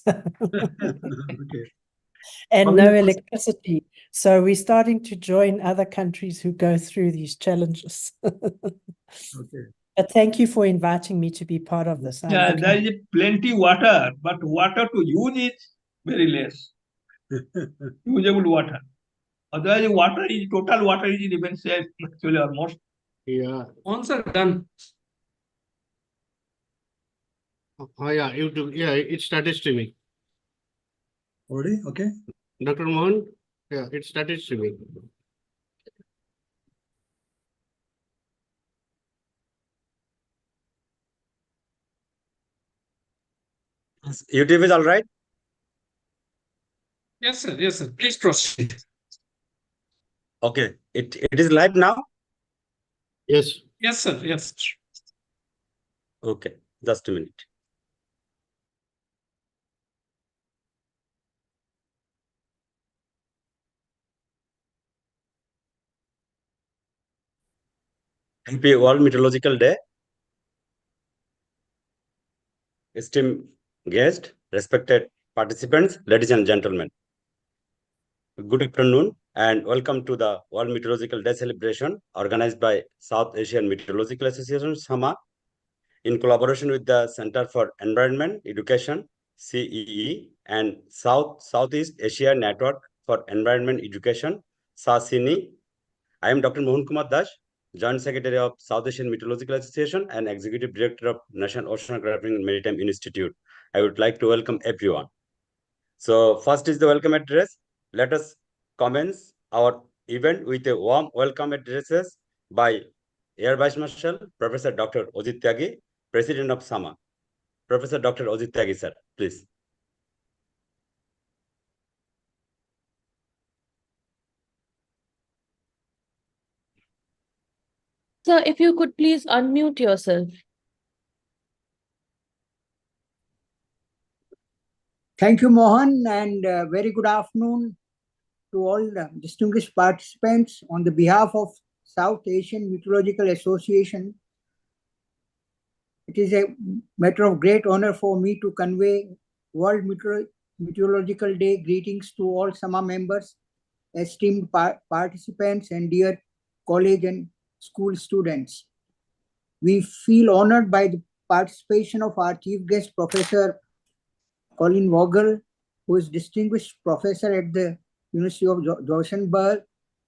Okay. And no electricity. So we're starting to join other countries who go through these challenges. Okay. But thank you for inviting me to be part of this. Yeah, there is plenty water, but water to use is very less. Usable water. Otherwise, total water is even safe, actually almost. Yeah. Once are done. Oh, yeah, YouTube. Yeah, it started streaming. Already? Okay. Dr. Mohan? Yeah, it started streaming. YouTube is all right? Yes, sir. Yes, sir. Please proceed. Okay. It is live now? Yes. Yes, sir. Yes. Okay. Just a minute. Happy World Meteorological Day. Esteemed guests, respected participants, ladies and gentlemen. Good afternoon and welcome to the World Meteorological Day celebration organized by South Asian Meteorological Association, SAMA, in collaboration with the Center for Environment Education, CEE, and Southeast Asia Network for Environment Education, SASINI. I am Dr. Mohan Kumar Das, Joint Secretary of South Asian Meteorological Association and Executive Director of National Oceanographic and Maritime Institute. I would like to welcome everyone. So first is the welcome address. Let us commence our event with a warm welcome addresses by Air Vice Marshal, Professor Dr. Ojit Tyagi, President of SAMA. Professor Dr. Ojit Tyagi, sir, please. Sir, if you could please unmute yourself. Thank you, Mohan, and very good afternoon to all the distinguished participants. On the behalf of South Asian Meteorological Association, it is a matter of great honor for me to convey World Meteorological Day greetings to all SAMA members, esteemed participants, and dear college and school students. We feel honored by the participation of our chief guest, Professor Colin Vogel, who is distinguished professor at the University of Gothenburg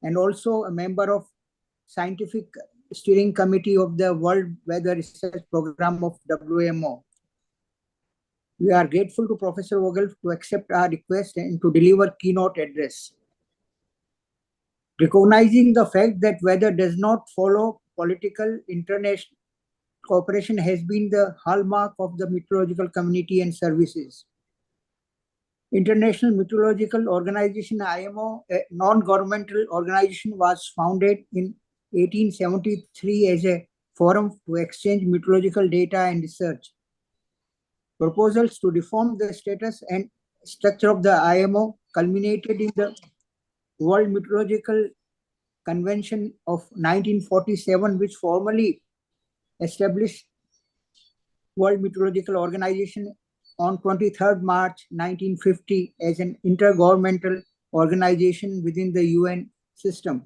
and also a member of Scientific Steering Committee of the World Weather Research Program of WMO. We are grateful to Professor Vogel to accept our request and to deliver keynote address. Recognizing the fact that weather does not follow political, international cooperation has been the hallmark of the meteorological community and services. International Meteorological Organization, IMO, a non-governmental organization, was founded in 1873 as a forum to exchange meteorological data and research. Proposals to reform the status and structure of the IMO culminated in the World Meteorological Convention of 1947, which formally established World Meteorological Organization on 23rd March 1950 as an intergovernmental organization within the UN system.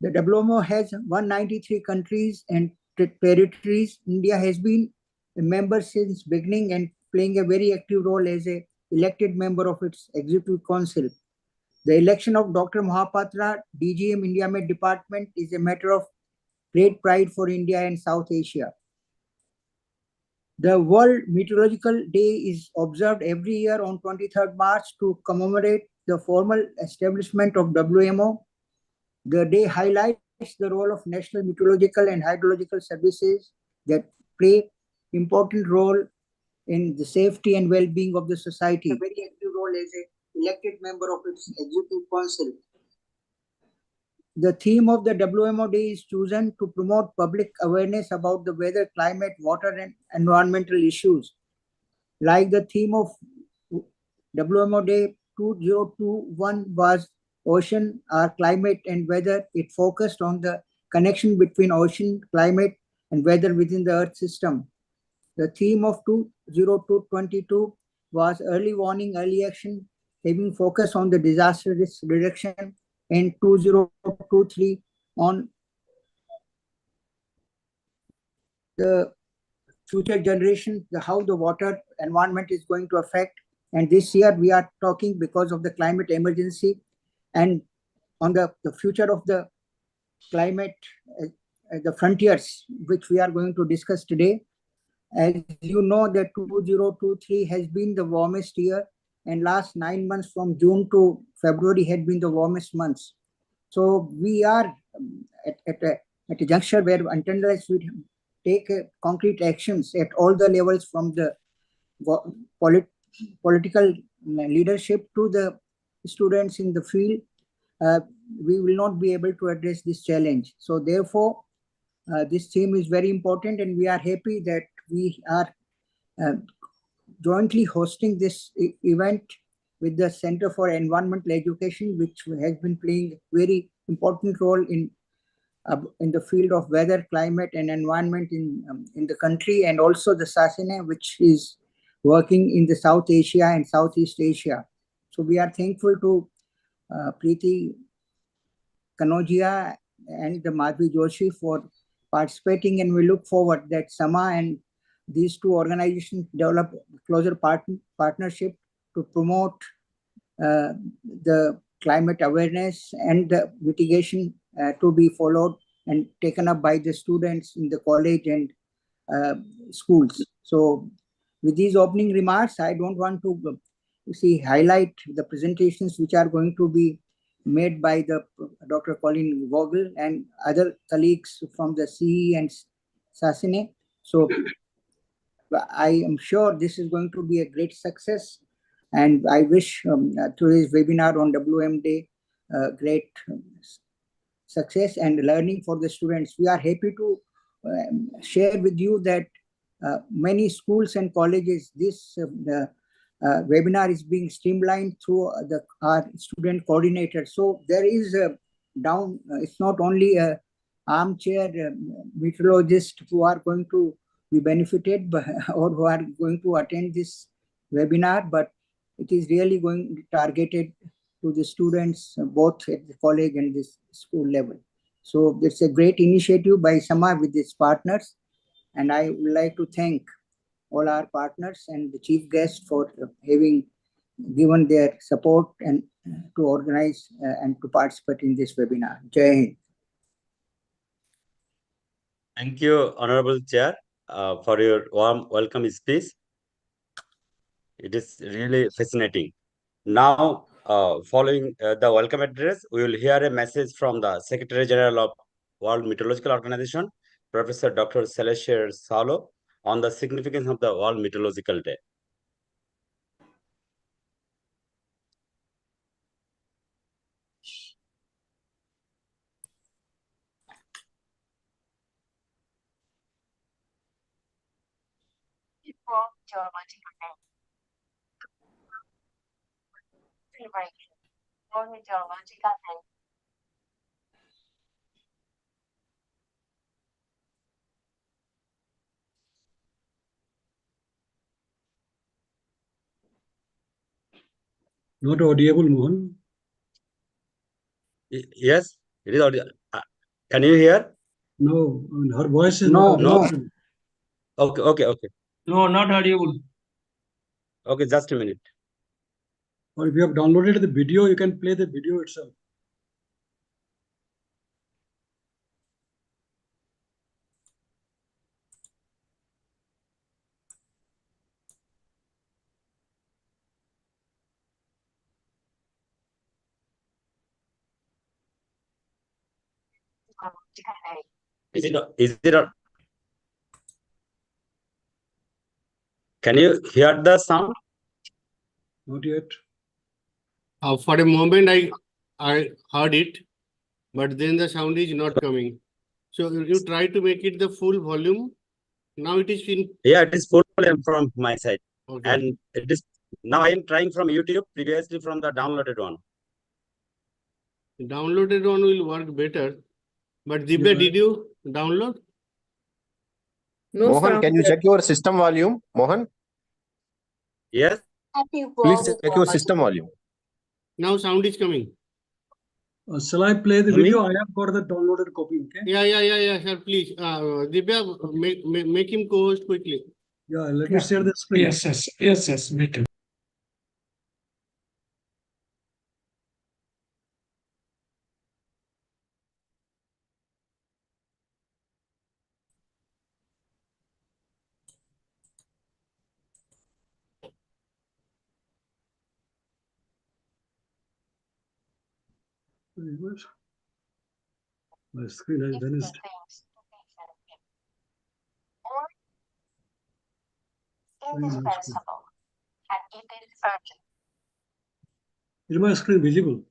The WMO has 193 countries and territories. India has been a member since beginning and playing a very active role as an elected member of its Executive Council. The election of Dr. Mohapatra, DGM India Met Department, is a matter of great pride for India and South Asia. The World Meteorological Day is observed every year on 23rd March to commemorate the formal establishment of WMO. The day highlights the role of national meteorological and hydrological services that play important role in the safety and well-being of the society. A very active role as an elected member of its Executive Council. The theme of the WMO Day is chosen to promote public awareness about the weather, climate, water, and environmental issues. Like the theme of WMO Day 2021 was Ocean, our climate and weather. It focused on the connection between ocean, climate, and weather within the Earth system. The theme of 2022 was early warning, early action, having focus on the disaster risk reduction, and 2023 on the future generation, how the water environment is going to affect. And this year we are talking because of the climate emergency and on the future of the climate, the frontiers, which we are going to discuss today. As you know, that 2023 has been the warmest year, and last 9 months from June to February had been the warmest months. So we are at a juncture where until we take concrete actions at all the levels, from the political leadership to the students in the field, we will not be able to address this challenge. So therefore, this theme is very important, and we are happy that we are jointly hosting this event with the Center for Environmental Education, which has been playing a very important role in the field of weather, climate, and environment in the country, and also the SASINE, which is working in the South Asia and Southeast Asia. So we are thankful to Preeti Kanodia and the Madhvi Joshi for participating, and we look forward that SAMA and these two organizations develop closer partnership to promote the climate awareness and the mitigation to be followed and taken up by the students in the college and schools. So with these opening remarks, I don't want to highlight the presentations which are going to be made by the Dr. Colin Vogel and other colleagues from the CEE and SASINE. So I am sure this is going to be a great success, and I wish today's webinar on WM Day great success and learning for the students. We are happy to share with you that many schools and colleges, this webinar is being streamlined through our student coordinator. So there is it's not only a armchair meteorologist who are going to be benefited or who are going to attend this webinar, but it is really going targeted to the students both at the college and this school level. So it's a great initiative by SAMA with its partners, and I would like to thank all our partners and the chief guest for having given their support and to organize and to participate in this webinar. Jai Hind. Thank you, Honorable Chair, for your warm welcome speech. It is really fascinating. Now, following the welcome address, we will hear a message from the Secretary General of World Meteorological Organization, Professor Dr. Celestial Saulo, on the significance of the World Meteorological Day. Not audible, Mohan. Yes, it is audible. Can you hear? No, her voice is No, not no. Okay. No, not audible. Okay, just a minute. Or if you have downloaded the video, you can play the video itself. Is it Can you hear the sound? Not yet. For a moment, I heard it, but then the sound is not coming. So you try to make it the full volume. Now it is in. Yeah, it is full volume from my side. Okay. And it is now I am trying from YouTube, previously from the downloaded one. Downloaded one will work better. But Divya, Yeah. did you download? No Mohan, sound. can you check your system volume? Mohan, Yes. please check your system volume. Now sound is coming. Shall I play the Mummy? video? I have got the downloaded copy. Okay. Yeah, sir, please. Divya, make him co-host quickly. Yeah. Let me share the screen. Yes, me too. Very good. My screen has vanished. Indispensable, and it is urgent. Is my screen visible?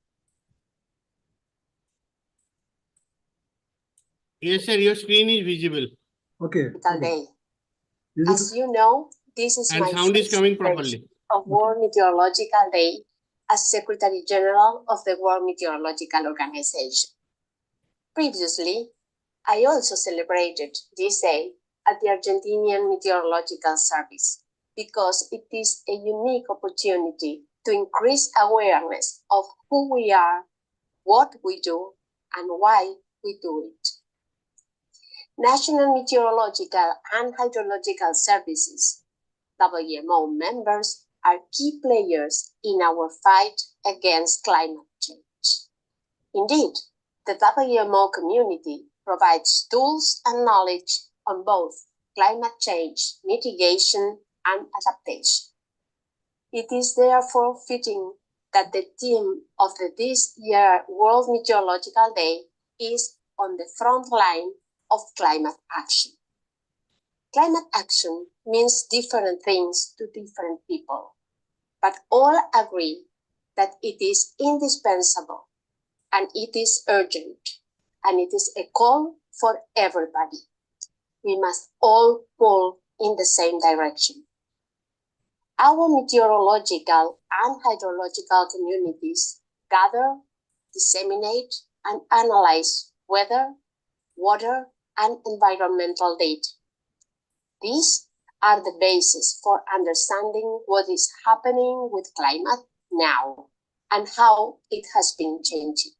Yes, sir, your screen is visible Okay. Day. Is As it? you know, this is and my sound is first coming celebration properly. of World Meteorological Day as Secretary General of the World Meteorological Organization. Previously, I also celebrated this day at the Argentinian Meteorological Service because it is a unique opportunity to increase awareness of who we are, what we do, and why we do it. National Meteorological and Hydrological Services, WMO members, are key players in our fight against climate change. Indeed, the WMO community provides tools and knowledge on both climate change mitigation and adaptation. It is therefore fitting that the theme of this year's World Meteorological Day is on the front line of climate action. Climate action means different things to different people, but all agree that it is indispensable and it is urgent and it is a call for everybody. We must all pull in the same direction. Our meteorological and hydrological communities gather, disseminate, and analyze weather, water, and environmental data. These are the basis for understanding what is happening with climate now and how it has been changing.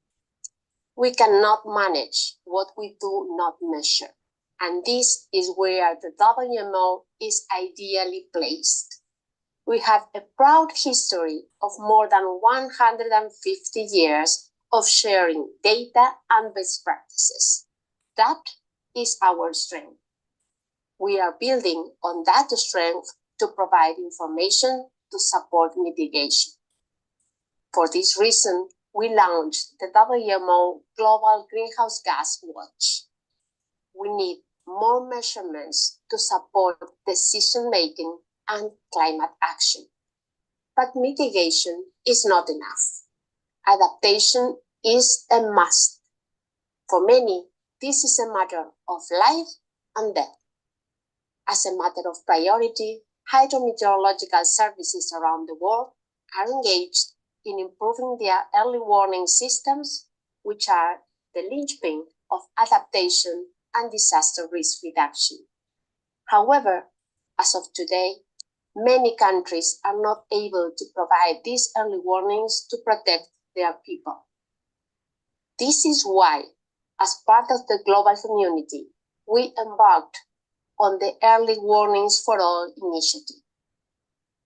We cannot manage what we do not measure, and this is where the WMO is ideally placed. We have a proud history of more than 150 years of sharing data and best practices. That is our strength. We are building on that strength to provide information to support mitigation. For this reason, we launched the WMO Global Greenhouse Gas Watch. We need more measurements to support decision-making and climate action. But mitigation is not enough. Adaptation is a must. For many, this is a matter of life and death. As a matter of priority, hydrometeorological services around the world are engaged in improving their early warning systems, which are the linchpin of adaptation and disaster risk reduction. However, as of today, many countries are not able to provide these early warnings to protect their people. This is why, as part of the global community, we embarked on the Early Warnings for All initiative.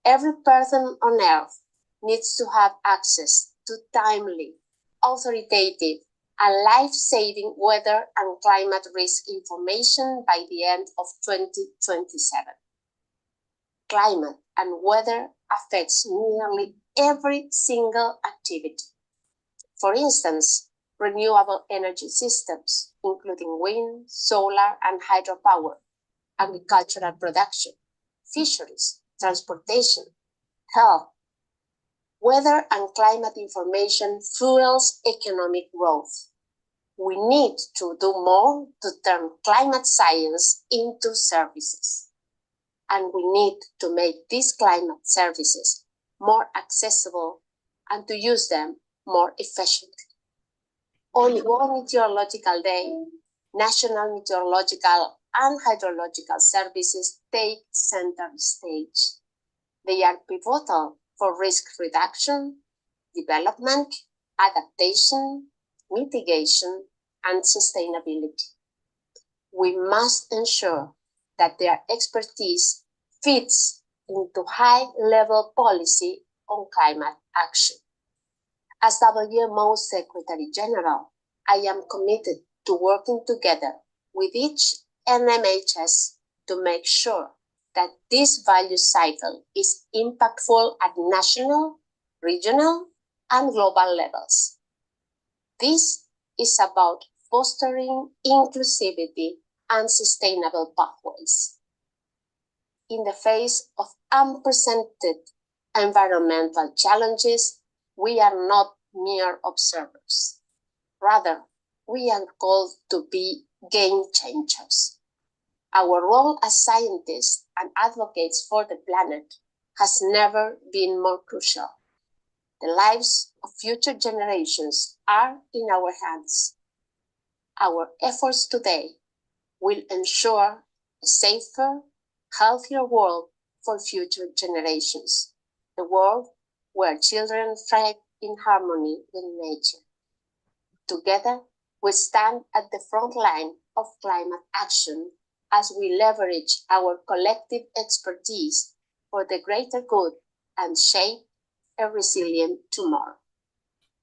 Every person on Earth needs to have access to timely, authoritative, and life-saving weather and climate risk information by the end of 2027. Climate and weather affects nearly every single activity. For instance, renewable energy systems, including wind, solar, and hydropower, agricultural production, fisheries, transportation, health. Weather and climate information fuels economic growth. We need to do more to turn climate science into services. And we need to make these climate services more accessible and to use them more efficiently. On World Meteorological Day, national meteorological and hydrological services take center stage. They are pivotal for risk reduction, development, adaptation, mitigation, and sustainability. We must ensure that their expertise fits into high-level policy on climate action. As WMO Secretary General, I am committed to working together with each NMHS to make sure that this value cycle is impactful at national, regional, and global levels. This is about fostering inclusivity and sustainable pathways. In the face of unprecedented environmental challenges, we are not mere observers. Rather, we are called to be game changers. Our role as scientists and advocates for the planet has never been more crucial. The lives of future generations are in our hands. Our efforts today will ensure a safer, healthier world for future generations, a world where children thrive in harmony with nature. Together, we stand at the front line of climate action as we leverage our collective expertise for the greater good and shape a resilient tomorrow.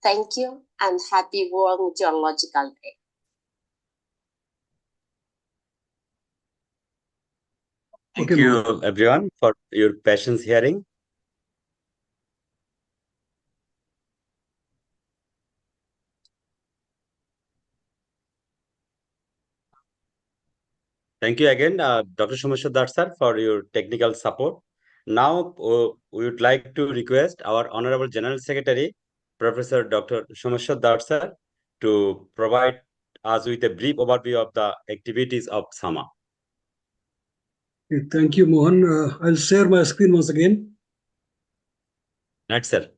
Thank you and happy World Meteorological Day. Thank you, everyone, for your patience hearing. Thank you again, Dr. Someshwar sir, for your technical support. Now, we would like to request our Honorable General Secretary, Professor Dr. Someshwar sir, to provide us with a brief overview of the activities of SAMA. Okay, thank you, Mohan. I'll share my screen once again. Right, sir.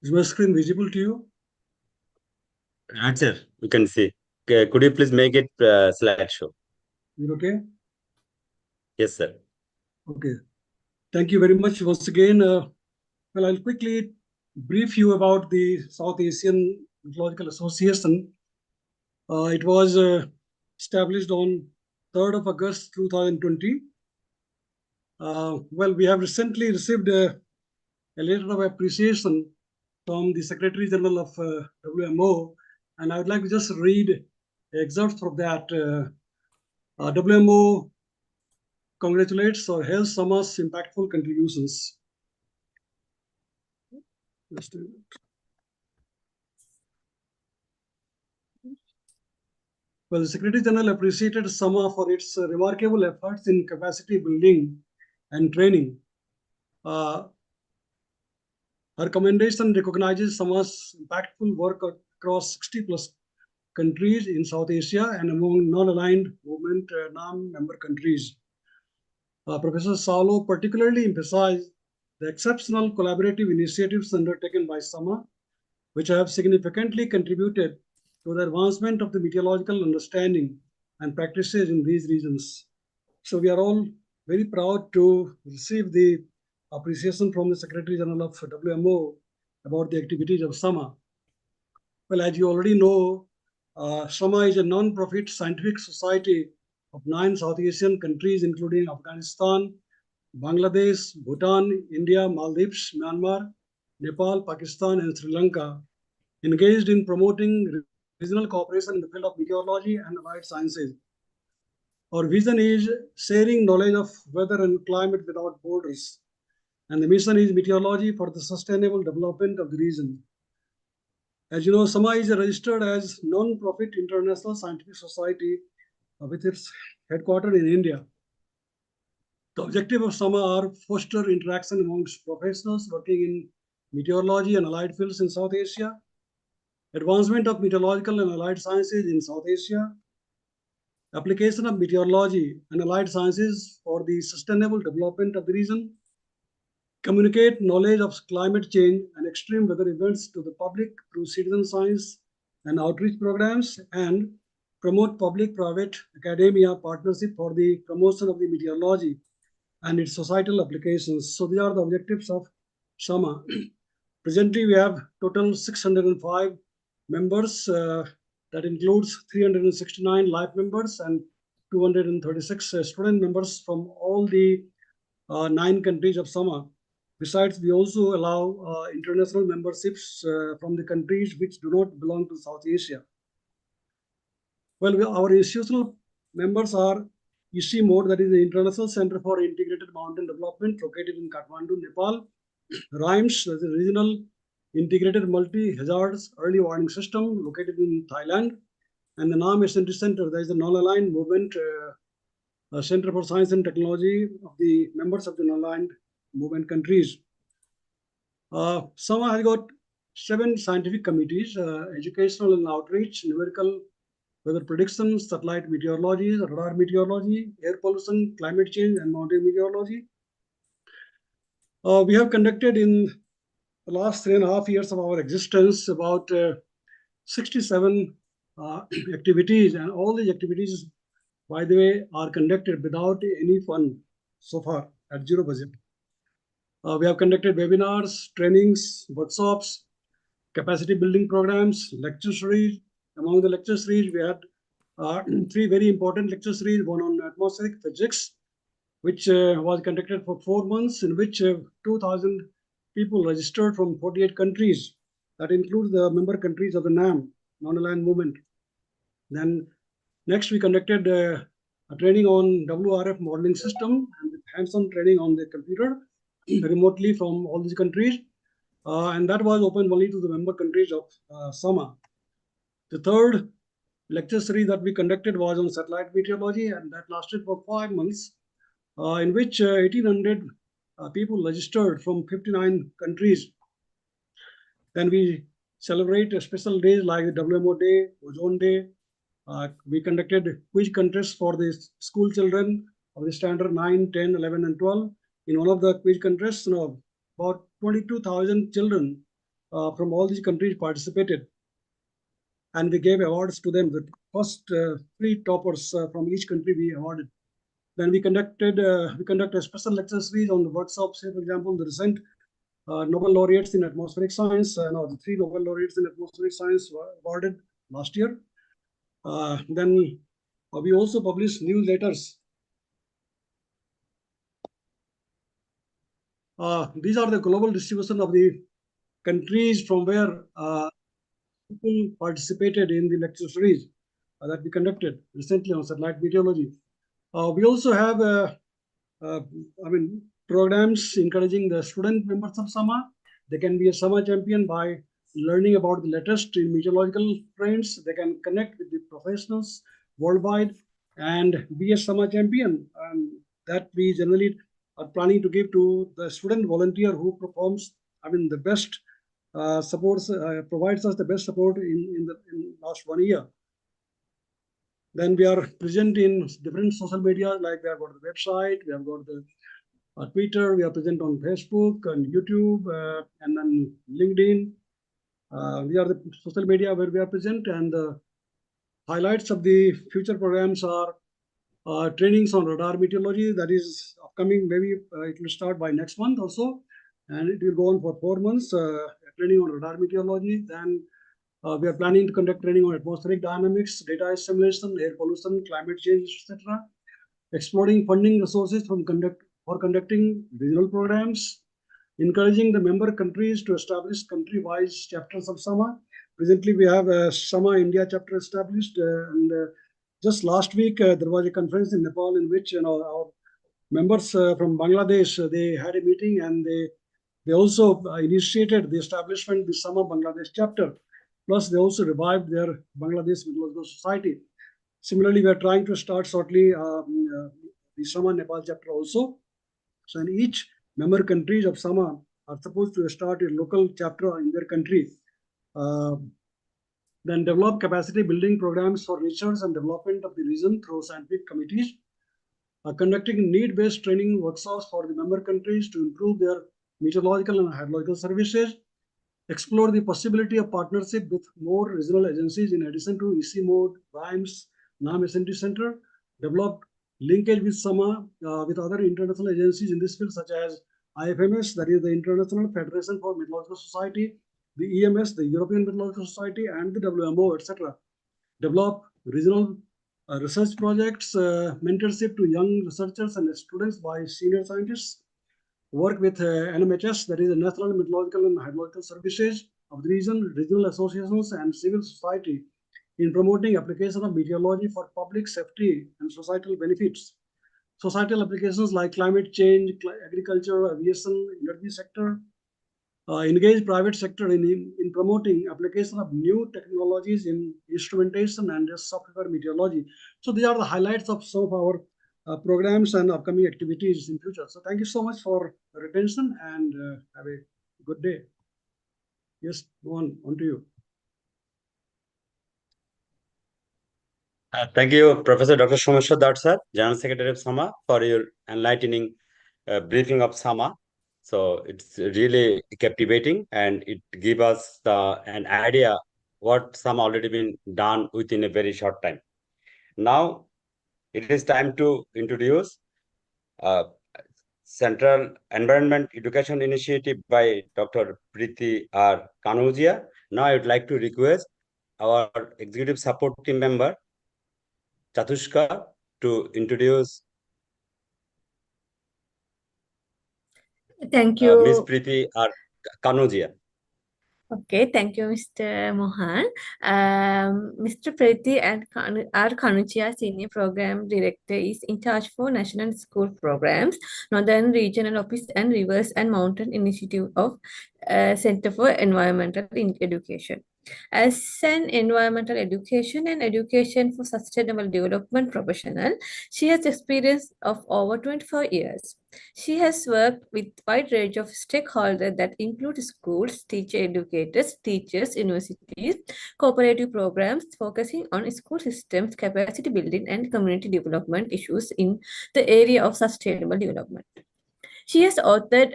Is my screen visible to you? Right, sir. We can see. Okay, could you please make it slideshow? Is it okay? Yes, sir. Okay. Thank you very much once again. Well, I'll quickly brief you about the South Asian Meteorological Association. It was established on 3rd of August 2020. Well, we have recently received a letter of appreciation from the Secretary General of WMO, and I would like to just read excerpts from that. WMO congratulates or hails SAMA's impactful contributions. Just a minute. Well, the Secretary General appreciated SAMA for its remarkable efforts in capacity building and training. Her commendation recognizes SAMA's impactful work across 60 plus countries in South Asia and among non-aligned movement non-member countries. Professor Salo particularly emphasized the exceptional collaborative initiatives undertaken by SAMA, which have significantly contributed to the advancement of the meteorological understanding and practices in these regions. So we are all very proud to receive the appreciation from the Secretary General of WMO about the activities of SAMA. Well, as you already know, SAMA is a non-profit scientific society of 9 South Asian countries, including Afghanistan, Bangladesh, Bhutan, India, Maldives, Myanmar, Nepal, Pakistan, and Sri Lanka, engaged in promoting regional cooperation in the field of meteorology and allied sciences. Our vision is sharing knowledge of weather and climate without borders, and the mission is meteorology for the sustainable development of the region. As you know, SAMA is registered as non-profit international scientific society with its headquarters in India. The objective of SAMA are foster interaction amongst professionals working in meteorology and allied fields in South Asia, advancement of meteorological and allied sciences in South Asia, application of meteorology and allied sciences for the sustainable development of the region, communicate knowledge of climate change and extreme weather events to the public through citizen science and outreach programs, and promote public-private academia partnership for the promotion of the meteorology and its societal applications. So these are the objectives of SAMA. Presently, we have total 605 members. That includes 369 live members and 236 student members from all the 9 countries of SAMA. Besides, we also allow international memberships from the countries which do not belong to South Asia. Well, our institutional members are ICMOD, that is the International Center for Integrated Mountain Development, located in Kathmandu, Nepal. RIMES, that is a Regional Integrated Multi-Hazards Early Warning System, located in Thailand. And the NAM SNT Center, that is the Non-Aligned Movement Center for Science and Technology of the members of the non-aligned movement countries. SAMA has got 7 scientific committees: educational and outreach, numerical weather prediction, satellite meteorology, radar meteorology, air pollution, climate change, and mountain meteorology. We have conducted in the last 3.5 years of our existence about 67 activities, and all these activities, by the way, are conducted without any fund so far, at zero budget. We have conducted webinars, trainings, workshops, capacity building programs, lecture series. Among the lecture series, we had 3 very important lecture series, one on atmospheric physics, which was conducted for 4 months, in which 2,000 people registered from 48 countries. That includes the member countries of the NAM, Non-Aligned Movement. Then next, we conducted a training on WRF modeling system and hands-on training on the computer remotely from all these countries. And that was open only to the member countries of SAMA. The third lecture series that we conducted was on satellite meteorology, and that lasted for 5 months, in which 1,800 people registered from 59 countries. Then we celebrate special days like the WMO Day, Ozone Day. We conducted quiz contests for the school children of the standard 9, 10, 11, and 12. In one of the quiz contests, about 22,000 children from all these countries participated, and we gave awards to them. The first 3 toppers from each country we awarded. Then we conducted a special lecture series on the workshops. Say, for example, the recent Nobel laureates in atmospheric science. The 3 Nobel laureates in atmospheric science were awarded last year. Then we also published newsletters. These are the global distribution of the countries from where people participated in the lecture series that we conducted recently on satellite meteorology. We also have programs encouraging the student members of SAMA. They can be a SAMA champion by learning about the latest in meteorological trends. They can connect with the professionals worldwide and be a SAMA champion. And that we generally are planning to give to the student volunteer who performs, the best supports, provides us the best support in last 1 year. Then we are present in different social media, like we have got the website, we have got the Twitter, we are present on Facebook and YouTube, and then LinkedIn. We are the social media where we are present, and the highlights of the future programs are trainings on radar meteorology. That is upcoming. Maybe it will start by next month also, and it will go on for 4 months. Training on radar meteorology. Then we are planning to conduct training on atmospheric dynamics, data assimilation, air pollution, climate change, etc. Exploring funding resources for conducting regional programs. Encouraging the member countries to establish country-wise chapters of SAMA. Presently, we have a SAMA India chapter established, and just last week there was a conference in Nepal in which our members from Bangladesh they had a meeting, and they also initiated the establishment of the SAMA Bangladesh chapter. Plus, they also revived their Bangladesh Meteorological Society. Similarly, we are trying to start shortly the SAMA Nepal chapter also. So, in each member countries of SAMA are supposed to start a local chapter in their country. Then develop capacity building programs for research and development of the region through scientific committees. Conducting need-based training workshops for the member countries to improve their meteorological and hydrological services, explore the possibility of partnership with more regional agencies in addition to EC mode, BIMS, NAM SNT Center, develop linkage with SAMA, with other international agencies in this field such as IFMS, that is the International Federation for Meteorological Society, the EMS, the European Meteorological Society, and the WMO, etc. Develop regional research projects, mentorship to young researchers and students by senior scientists, work with NMHS, that is the National Meteorological and Hydrological Services of the region, regional associations, and civil society in promoting application of meteorology for public safety and societal benefits. Societal applications like climate change, agriculture, aviation, energy sector, engage private sector in promoting application of new technologies in instrumentation and software meteorology. So these are the highlights of some of our programs and upcoming activities in future. So thank you so much for your attention and have a good day. Yes, on to you. Thank you, Professor Dr. Someshwar Dutt, sir, General Secretary of SAMA, for your enlightening briefing of SAMA. So it's really captivating, and it gives us an idea what SAMA already been done within a very short time. Now, it is time to introduce Central Environment Education Initiative by Dr. Preeti R. Kanojia. Now, I would like to request our Executive Support Team member, Chatushka, to introduce Thank you. Ms. Preeti R. Kanojia. Okay, thank you, Mr. Mohan. Mr. Preeti R. Kanuchia, Senior Program Director, is in charge for National School Programs, Northern Regional Office and Rivers and Mountain Initiative of Center for Environmental Education. As an environmental education and education for sustainable development professional, she has experience of over 24 years. She has worked with a wide range of stakeholders that include schools, teacher educators, teachers, universities, cooperative programs focusing on school systems, capacity building, and community development issues in the area of sustainable development. She has authored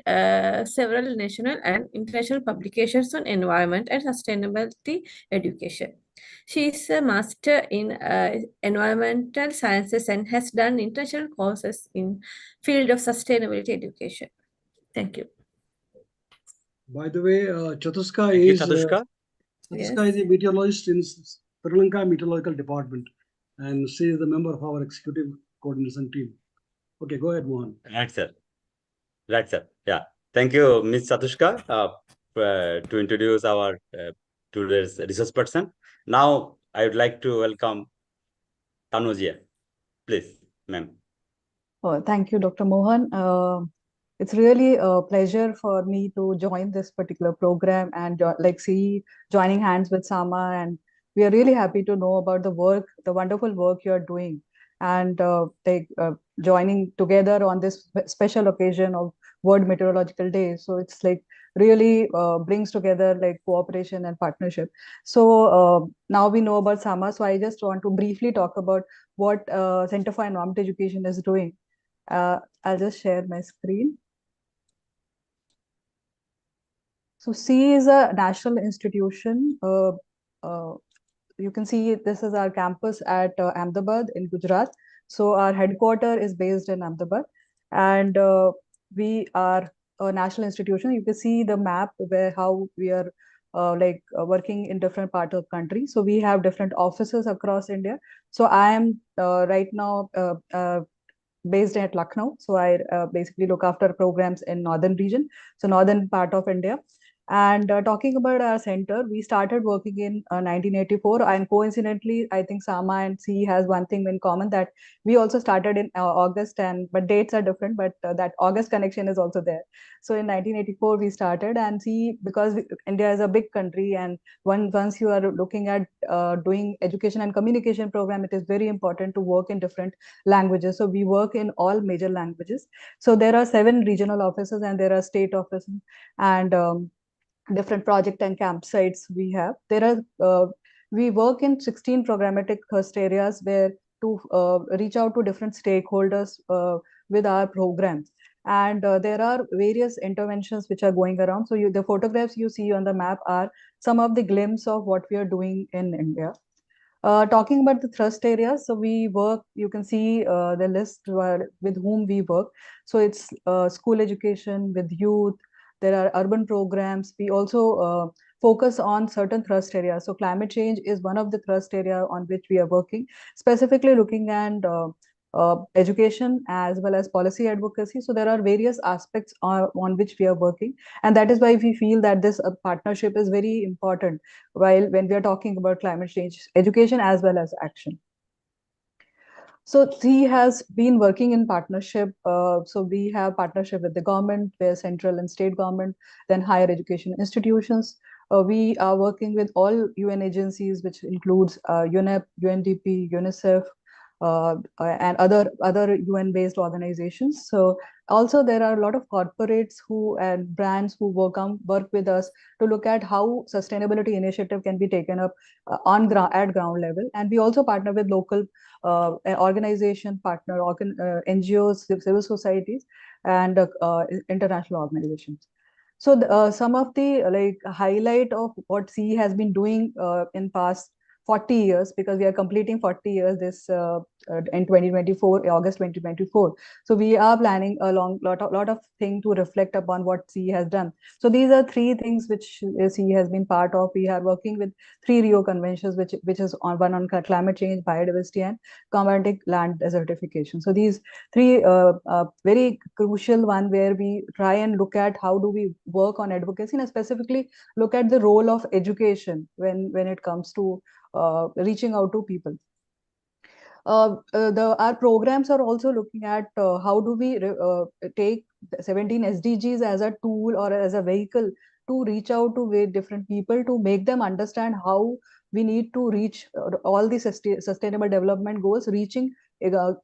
several national and international publications on environment and sustainability education. She is a master in environmental sciences and has done international courses in field of sustainability education. Thank you. By the way, Chatushka Thank you, is Chatushka. Chatushka is a meteorologist in Sri Lanka Meteorological Department, and she is the member of our executive coordination team. Okay, go ahead, Mohan. Right, sir. Right, sir. Yeah. Thank you, Ms. Chatushka, to introduce our today's resource person. Now, I would like to welcome Tanujia. Please, ma'am. Thank you, Dr. Mohan. It's really a pleasure for me to join this particular program and see joining hands with SAMA, and we are really happy to know about the work, the wonderful work you are doing, and joining together on this special occasion of World Meteorological Day. So it's like really brings together like cooperation and partnership. So now we know about SAMA. So I just want to briefly talk about what Center for Environmental Education is doing. I'll just share my screen. So CEE is a national institution. You can see this is our campus at Ahmedabad in Gujarat. So our headquarters is based in Ahmedabad, and we are a national institution. You can see the map where how we are working in different parts of the country. So we have different offices across India. So I am right now based at Lucknow. So I basically look after programs in northern region, so northern part of India. And talking about our center, we started working in 1984, and coincidentally, I think SAMA and CEE has one thing in common, that we also started in August, but dates are different, but that August connection is also there. So in 1984, we started, and CEE, because India is a big country, and once you are looking at doing education and communication program, it is very important to work in different languages. So we work in all major languages. So there are 7 regional offices, and there are state offices, and different project and campsites we have. There are we work in 16 programmatic thrust areas where to reach out to different stakeholders with our programs. And there are various interventions which are going around. So the photographs you see on the map are some of the glimpse of what we are doing in India. Talking about the thrust areas, so we work, you can see the list with whom we work. So it's school education with youth, there are urban programs. We also focus on certain thrust areas. So climate change is one of the thrust area on which we are working, specifically looking at education as well as policy advocacy. So there are various aspects on which we are working, and that is why we feel that this partnership is very important when we are talking about climate change education as well as action. So CEE has been working in partnership. So we have partnership with the government, where central and state government, then higher education institutions. We are working with all UN agencies, which includes UNEP, UNDP, UNICEF, and other UN-based organizations. So also there are a lot of corporates and brands who work with us to look at how sustainability initiative can be taken up at ground level. And we also partner with local organization partner, NGOs, civil societies, and international organizations. So some of the highlight of what CEE has been doing in past 40 years, because we are completing 40 years this in 2024, August 2024. So we are planning a lot of things to reflect upon what CEE has done. So these are three things which CEE has been part of. We are working with 3 Rio Conventions, which is one on climate change, biodiversity, and combating land desertification. So these three very crucial one, where we try and look at how do we work on advocacy, and specifically look at the role of education when it comes to reaching out to people. Our programs are also looking at how do we take 17 SDGs as a tool or as a vehicle to reach out to very different people, to make them understand how we need to reach all the sustainable development goals, reaching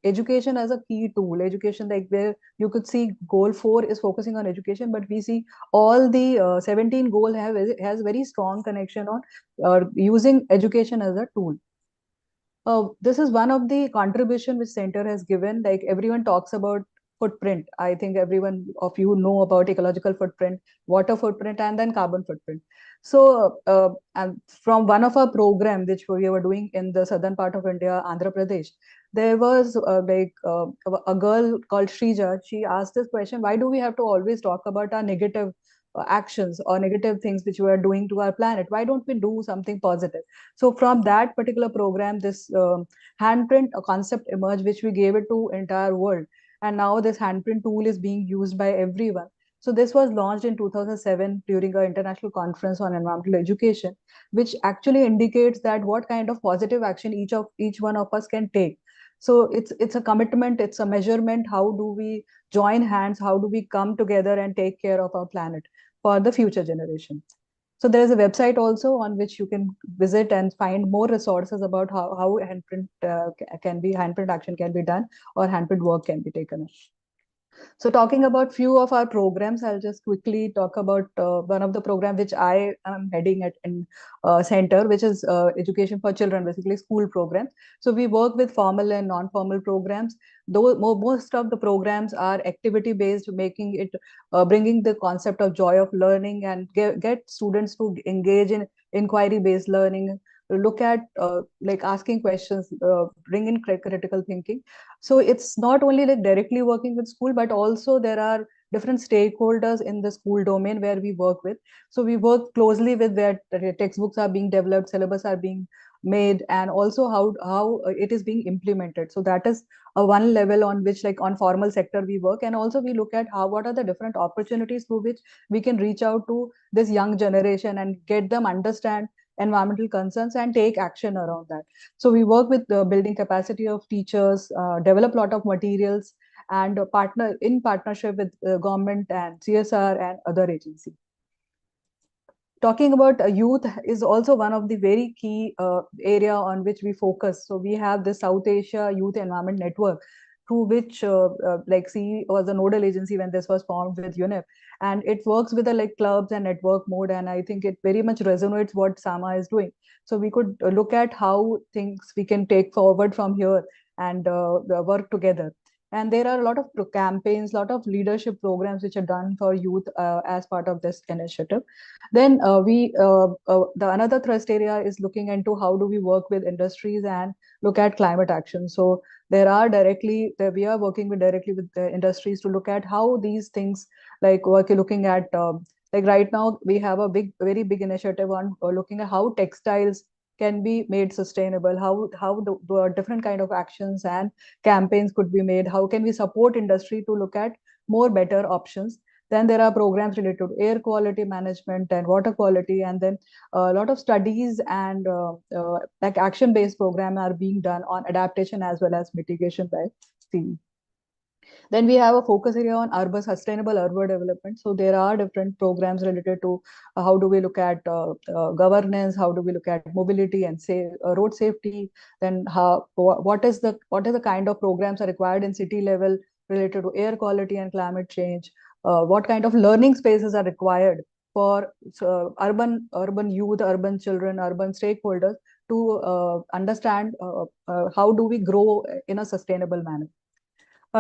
education as a key tool. Education, like where you could see goal 4 is focusing on education, but we see all the 17 goal has very strong connection on using education as a tool. This is one of the contribution which center has given. Like everyone talks about footprint. I think everyone of you know about ecological footprint, water footprint, and then carbon footprint. So and from one of our program which we were doing in the southern part of India, Andhra Pradesh, there was a girl called Shrija. She asked this question: why do we have to always talk about our negative actions or negative things which we are doing to our planet? Why don't we do something positive? So from that particular program, this handprint concept emerged, which we gave it to entire world. And now this handprint tool is being used by everyone. So this was launched in 2007 during an international conference on environmental education, which actually indicates that what kind of positive action each one of us can take. So it's a commitment, it's a measurement. How do we join hands? How do we come together and take care of our planet for the future generation? So there is a website also on which you can visit and find more resources about how handprint handprint action can be done, or handprint work can be taken. So talking about few of our programs, I'll just quickly talk about one of the program which I am heading at in center, which is education for children, basically school programs. So we work with formal and non-formal programs. Though most of the programs are activity based, making it bringing the concept of joy of learning and get students to engage in inquiry based learning, look at like asking questions, bring in critical thinking. So it's not only like directly working with school, but also there are different stakeholders in the school domain where we work with. So we work closely with where textbooks are being developed, syllabus are being made, and also how it is being implemented. So that is one level on which, like on formal sector, we work. And also we look at what are the different opportunities through which we can reach out to this young generation and get them understand environmental concerns and take action around that. So we work with the building capacity of teachers, develop a lot of materials, and partnership with government and CSR and other agencies. Talking about youth is also one of the very key area on which we focus. So we have the South Asia Youth Environment Network, through which like CEE was a nodal agency when this was formed with UNEP, and it works with the like clubs and network mode. And I think it very much resonates what SAMA is doing. So we could look at how things we can take forward from here and work together. And there are a lot of campaigns, lot of leadership programs which are done for youth as part of this initiative. Then the another thrust area is looking into how do we work with industries and look at climate action. So we are working directly with the industries to look at how these things, like looking at like right now we have a very big initiative on looking at how textiles can be made sustainable, how the different kind of actions and campaigns could be made, how can we support industry to look at more better options. Then there are programs related to air quality management and water quality, and then a lot of studies and like action-based program are being done on adaptation as well as mitigation by SEE. Then we have a focus area on sustainable urban development. So there are different programs related to how do we look at governance, how do we look at mobility and road safety. Then what is the kind of programs are required in city level related to air quality and climate change. What kind of learning spaces are required for urban youth, urban children, urban stakeholders to understand how do we grow in a sustainable manner.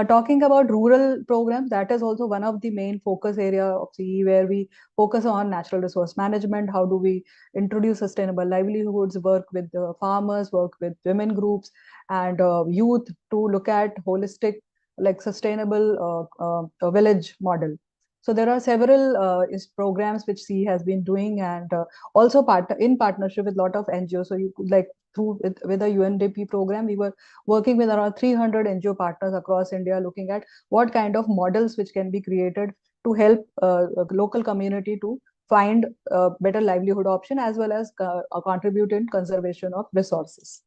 Talking about rural programs, that is also one of the main focus area of CE, where we focus on natural resource management. How do we introduce sustainable livelihoods, work with farmers, work with women groups and youth to look at holistic, like sustainable village model. So there are several programs which CE has been doing, and also in partnership with a lot of NGOs. So you could like with the UNDP program, we were working with around 300 NGO partners across India, looking at what kind of models which can be created to help local community to find better livelihood option as well as contribute in conservation of resources.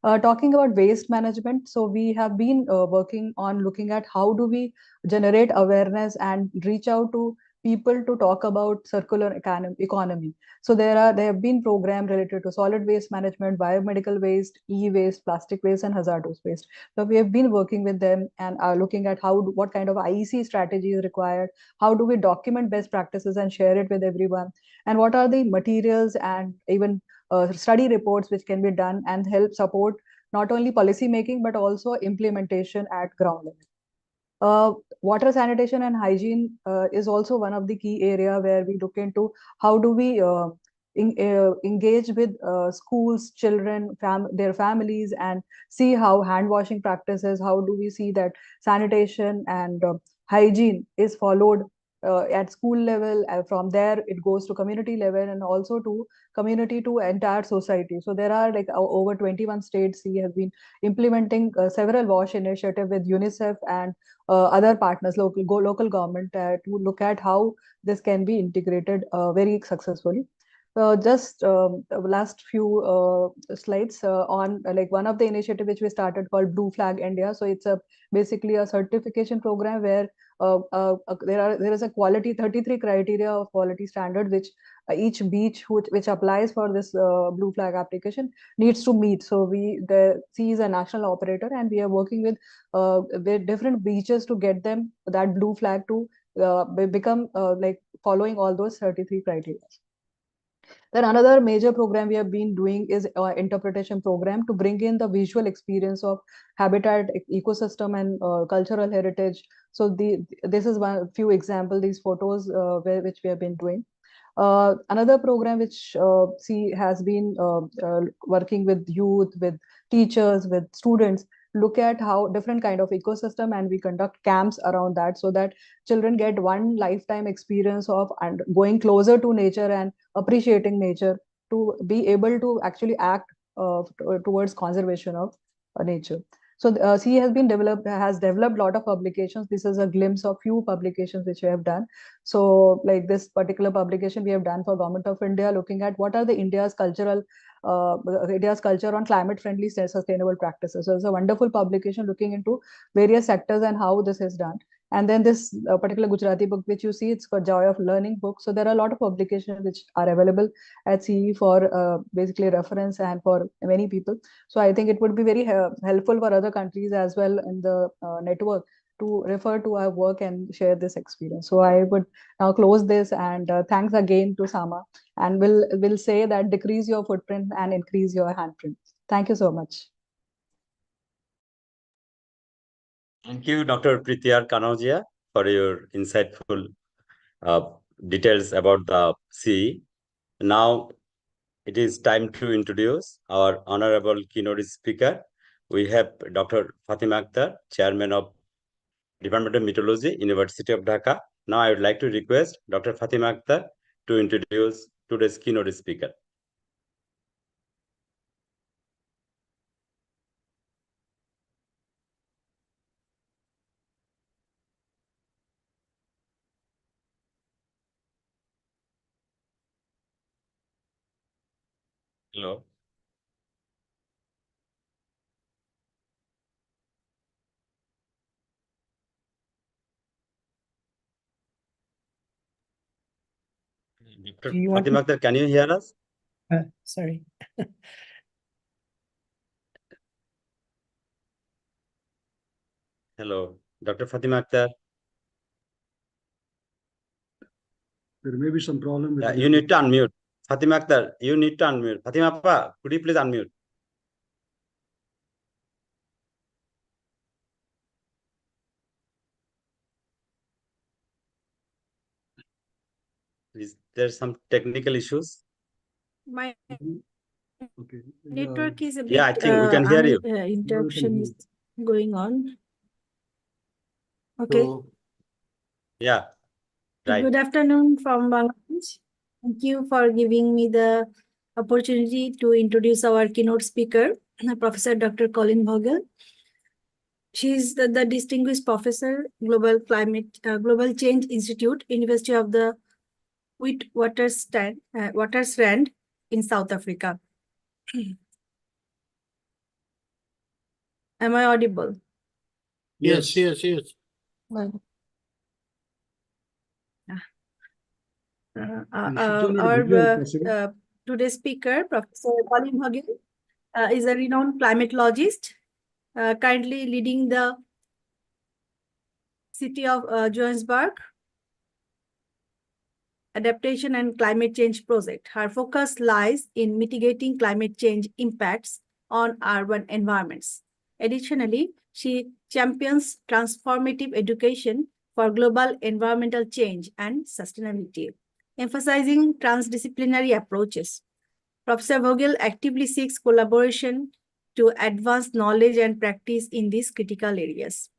Talking about waste management, so we have been working on looking at how do we generate awareness and reach out to people to talk about circular economy. So there have been programs related to solid waste management, biomedical waste, e-waste, plastic waste, and hazardous waste. So we have been working with them and are looking at what kind of IEC strategy is required, how do we document best practices and share it with everyone, and what are the materials and even study reports which can be done and help support not only policy making but also implementation at ground level. Water sanitation and hygiene is also one of the key area where we look into how do we engage with schools, children, their families, and see how hand washing practices, how do we see that sanitation and hygiene is followed at school level. From there it goes to community level and also to community to entire society. So there are like over 21 states we have been implementing several wash initiative with UNICEF and other partners, local government to look at how this can be integrated very successfully. Just last few slides on like one of the initiative which we started called Blue Flag India. So it's basically a certification program where there is a quality 33 criteria of quality standard which each beach which applies for this Blue Flag application needs to meet. So the CE is a national operator and we are working with different beaches to get them that Blue Flag to become like following all those 33 criteria. Then another major program we have been doing is interpretation program to bring in the visual experience of habitat, ecosystem, and cultural heritage. So this is one few example, these photos which we have been doing. Another program which has been working with youth, with teachers, with students, look at how different kind of ecosystem, and we conduct camps around that so that children get one lifetime experience of and going closer to nature and appreciating nature to be able to actually act towards conservation of nature. So CE has developed a lot of publications. This is a glimpse of few publications which we have done. So like this particular publication we have done for Government of India, looking at what are the India's culture on climate friendly sustainable practices. So it's a wonderful publication looking into various sectors and how this is done. And then this particular Gujarati book which you see, it's called Joy of Learning book. So there are a lot of publications which are available at CE for basically reference and for many people. So I think it would be very helpful for other countries as well in the network to refer to our work and share this experience. So I would now close this and thanks again to SAMA, and will say that decrease your footprint and increase your handprint. Thank you so much. Thank you, Dr. Prithia Kanojia, for your insightful details about the CE. Now it is time to introduce our honorable keynote speaker. We have Dr. Fatima Akhtar, Chairman of Department of Meteorology, University of Dhaka. Now I would like to request Dr. Fatima Akhtar to introduce today's keynote speaker. Hello. Dr. Do you want Fatima Akhtar, can you hear us? Sorry. Hello, Dr. Fatima Akhtar. There may be some problem with You need to unmute. Fatima Akhtar, you need to unmute. Fatima Appa, could you please unmute? Is there some technical issues? My Okay. network is a bit. Yeah, I think we can hear you. Interruption is going on. Okay. So, Yeah, right. Good afternoon from Bangladesh. Thank you for giving me the opportunity to introduce our keynote speaker, Professor Dr. Colin Vogel. She is the distinguished professor, Global Change Institute, University of the Witwatersrand in South Africa. Am I audible? yes. Our today's speaker, Professor Colin Vogel, is a renowned climatologist, currently leading the city of Johannesburg Adaptation and Climate Change Project. Her focus lies in mitigating climate change impacts on urban environments. Additionally, she champions transformative education for global environmental change and sustainability, emphasizing transdisciplinary approaches. Professor Vogel actively seeks collaboration to advance knowledge and practice in these critical areas.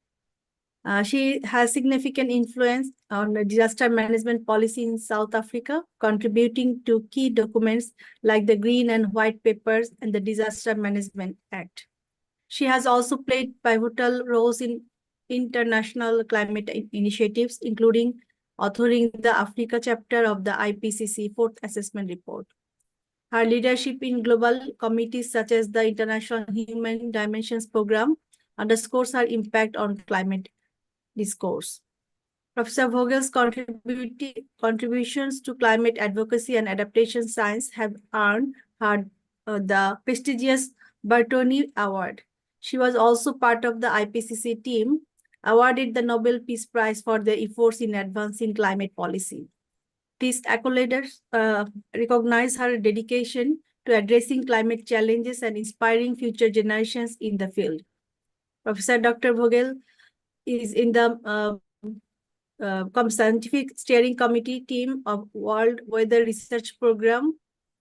She has significant influence on the disaster management policy in South Africa, contributing to key documents like the Green and White Papers and the Disaster Management Act. She has also played pivotal roles in international climate initiatives, including authoring the Africa chapter of the IPCC Fourth Assessment Report. Her leadership in global committees such as the International Human Dimensions Program underscores her impact on climate discourse. Professor Vogel's contributions to climate advocacy and adaptation science have earned her the prestigious Bertoni Award. She was also part of the IPCC team, awarded the Nobel Peace Prize for their efforts in advancing climate policy. These accolades recognize her dedication to addressing climate challenges and inspiring future generations in the field. Professor Dr. Vogel is in the Scientific Steering Committee team of World Weather Research Program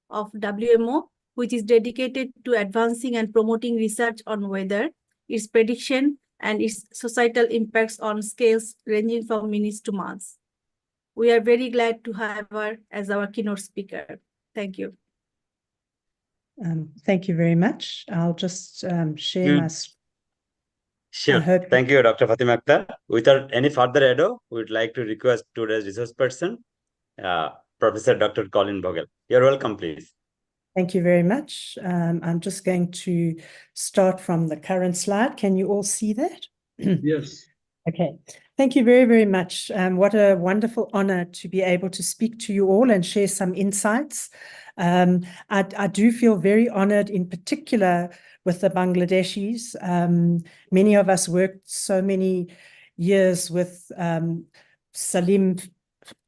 of WMO, which is dedicated to advancing and promoting research on weather, its prediction, and its societal impacts on scales ranging from minutes to months. We are very glad to have her as our keynote speaker. Thank you. Thank you very much. I'll just share my screen. Sure. Thank you, Dr. Fatima Akhtar. Without any further ado, we would like to request today's resource person, Professor Dr. Colin Vogel. You're welcome, please. Thank you very much. I'm just going to start from the current slide. Can you all see that? Yes. Okay. Thank you very, very much. What a wonderful honor to be able to speak to you all and share some insights. I do feel very honored in particular with the Bangladeshis. Many of us worked so many years with Salim,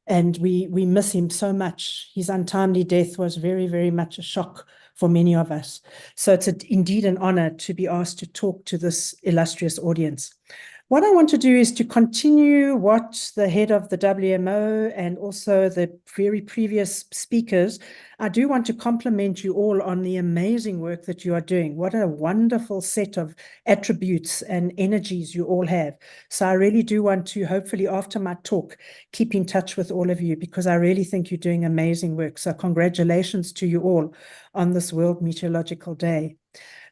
and we miss him so much. His untimely death was very, very much a shock for many of us. So it's indeed an honor to be asked to talk to this illustrious audience. What I want to do is to continue what the head of the WMO and also the very previous speakers. I do want to compliment you all on the amazing work that you are doing. What a wonderful set of attributes and energies you all have. So I really do want to, hopefully after my talk, keep in touch with all of you, because I really think you're doing amazing work. So congratulations to you all on this World Meteorological Day.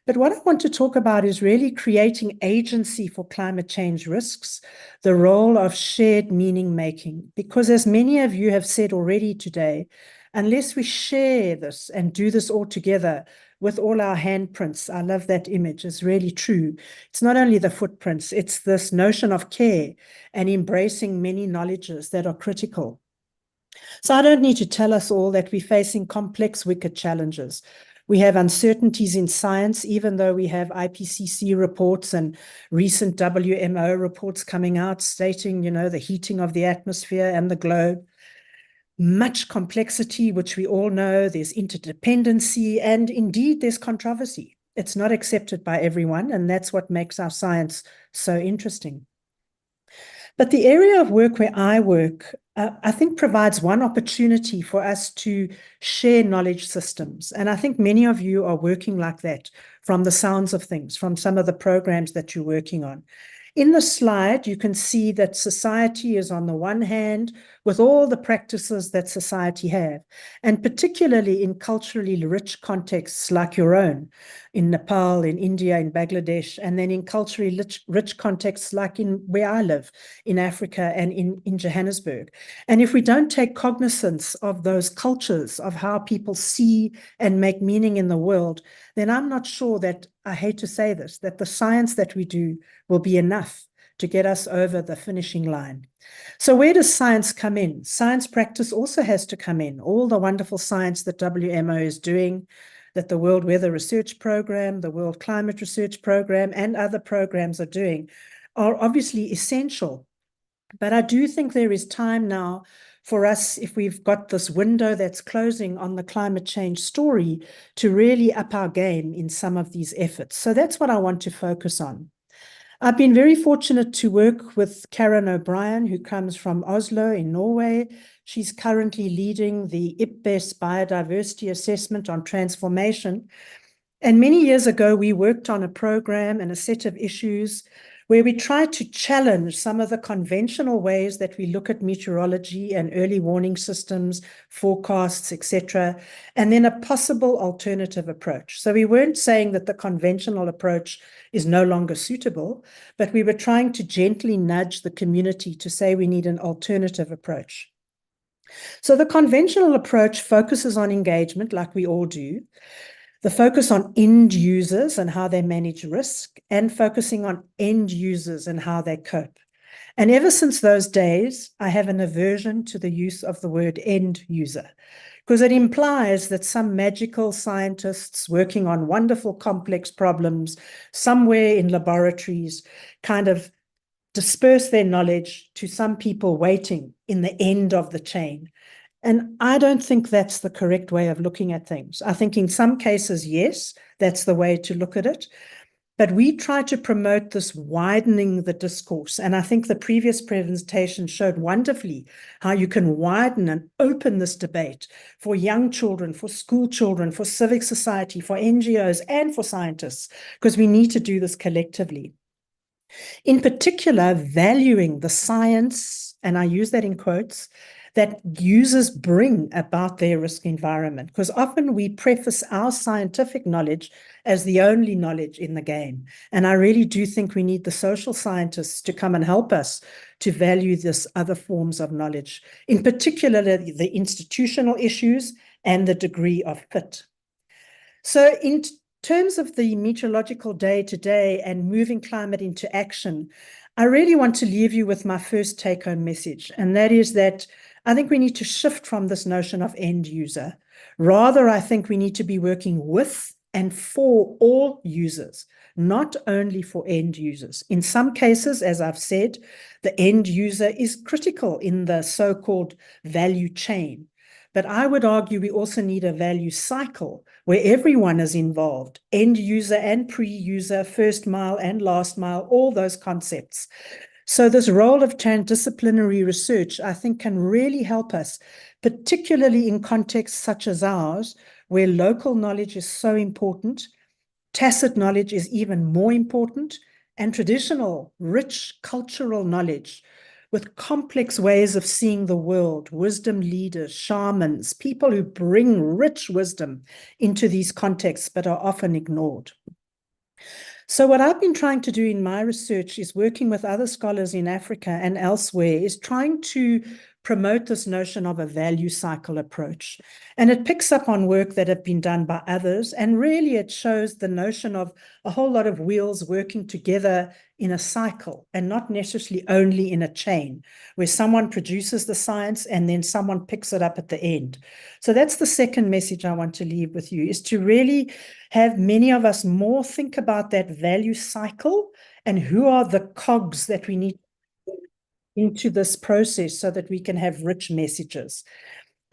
But what I want to talk about is really creating agency for climate change risks, the role of shared meaning making. Because as many of you have said already today, unless we share this and do this all together with all our handprints, I love that image, it's really true. It's not only the footprints, it's this notion of care and embracing many knowledges that are critical. So I don't need to tell us all that we're facing complex, wicked challenges. We have uncertainties in science, even though we have IPCC reports and recent WMO reports coming out stating, the heating of the atmosphere and the globe. Much complexity, which we all know, there's interdependency, and indeed there's controversy. It's not accepted by everyone, and that's what makes our science so interesting. But the area of work where I work, I think provides one opportunity for us to share knowledge systems. And I think many of you are working like that from the sounds of things, from some of the programs that you're working on. In the slide, you can see that society is on the one hand with all the practices that society have, and particularly in culturally rich contexts like your own, in Nepal, in India, in Bangladesh, and then in culturally rich contexts like in where I live, in Africa and in Johannesburg. And if we don't take cognizance of those cultures, of how people see and make meaning in the world, then I'm not sure that, I hate to say this, that the science that we do will be enough to get us over the finishing line. So where does science come in? Science practice also has to come in. All the wonderful science that WMO is doing, that the World Weather Research Program, the World Climate Research Program, and other programs are doing, are obviously essential. But I do think there is time now for us, if we've got this window that's closing on the climate change story, to really up our game in some of these efforts. So that's what I want to focus on. I've been very fortunate to work with Karen O'Brien, who comes from Oslo in Norway. She's currently leading the IPBES Biodiversity Assessment on Transformation. And many years ago, we worked on a program and a set of issues where we tried to challenge some of the conventional ways that we look at meteorology and early warning systems, forecasts, etc., and then a possible alternative approach. So we weren't saying that the conventional approach is no longer suitable, but we were trying to gently nudge the community to say we need an alternative approach. So the conventional approach focuses on engagement, like we all do, the focus on end users and how they manage risk, and focusing on end users and how they cope. And ever since those days, I have an aversion to the use of the word end user, because it implies that some magical scientists working on wonderful complex problems somewhere in laboratories kind of disperse their knowledge to some people waiting in the end of the chain. And I don't think that's the correct way of looking at things. I think in some cases, yes, that's the way to look at it. But we try to promote this widening the discourse. And I think the previous presentation showed wonderfully how you can widen and open this debate for young children, for school children, for civic society, for NGOs, and for scientists, because we need to do this collectively. In particular, valuing the science, and I use that in quotes, that users bring about their risk environment, because often we preface our scientific knowledge as the only knowledge in the game. And I really do think we need the social scientists to come and help us to value this other forms of knowledge, in particular the institutional issues and the degree of fit. So in terms of the meteorological day today and moving climate into action, I really want to leave you with my first take-home message, and that is that I think we need to shift from this notion of end user. Rather, I think we need to be working with and for all users, not only for end users. In some cases, as I've said, the end user is critical in the so-called value chain. But I would argue we also need a value cycle where everyone is involved, end user and pre-user, first mile and last mile, all those concepts. So this role of transdisciplinary research, I think, can really help us, particularly in contexts such as ours, where local knowledge is so important, tacit knowledge is even more important, and traditional, rich cultural knowledge with complex ways of seeing the world, wisdom leaders, shamans, people who bring rich wisdom into these contexts but are often ignored. So what I've been trying to do in my research is working with other scholars in Africa and elsewhere is trying to promote this notion of a value cycle approach. And it picks up on work that have been done by others. And really it shows the notion of a whole lot of wheels working together in a cycle and not necessarily only in a chain where someone produces the science and then someone picks it up at the end. So that's the second message I want to leave with you, is to really have many of us more think about that value cycle and who are the cogs that we need into this process so that we can have rich messages.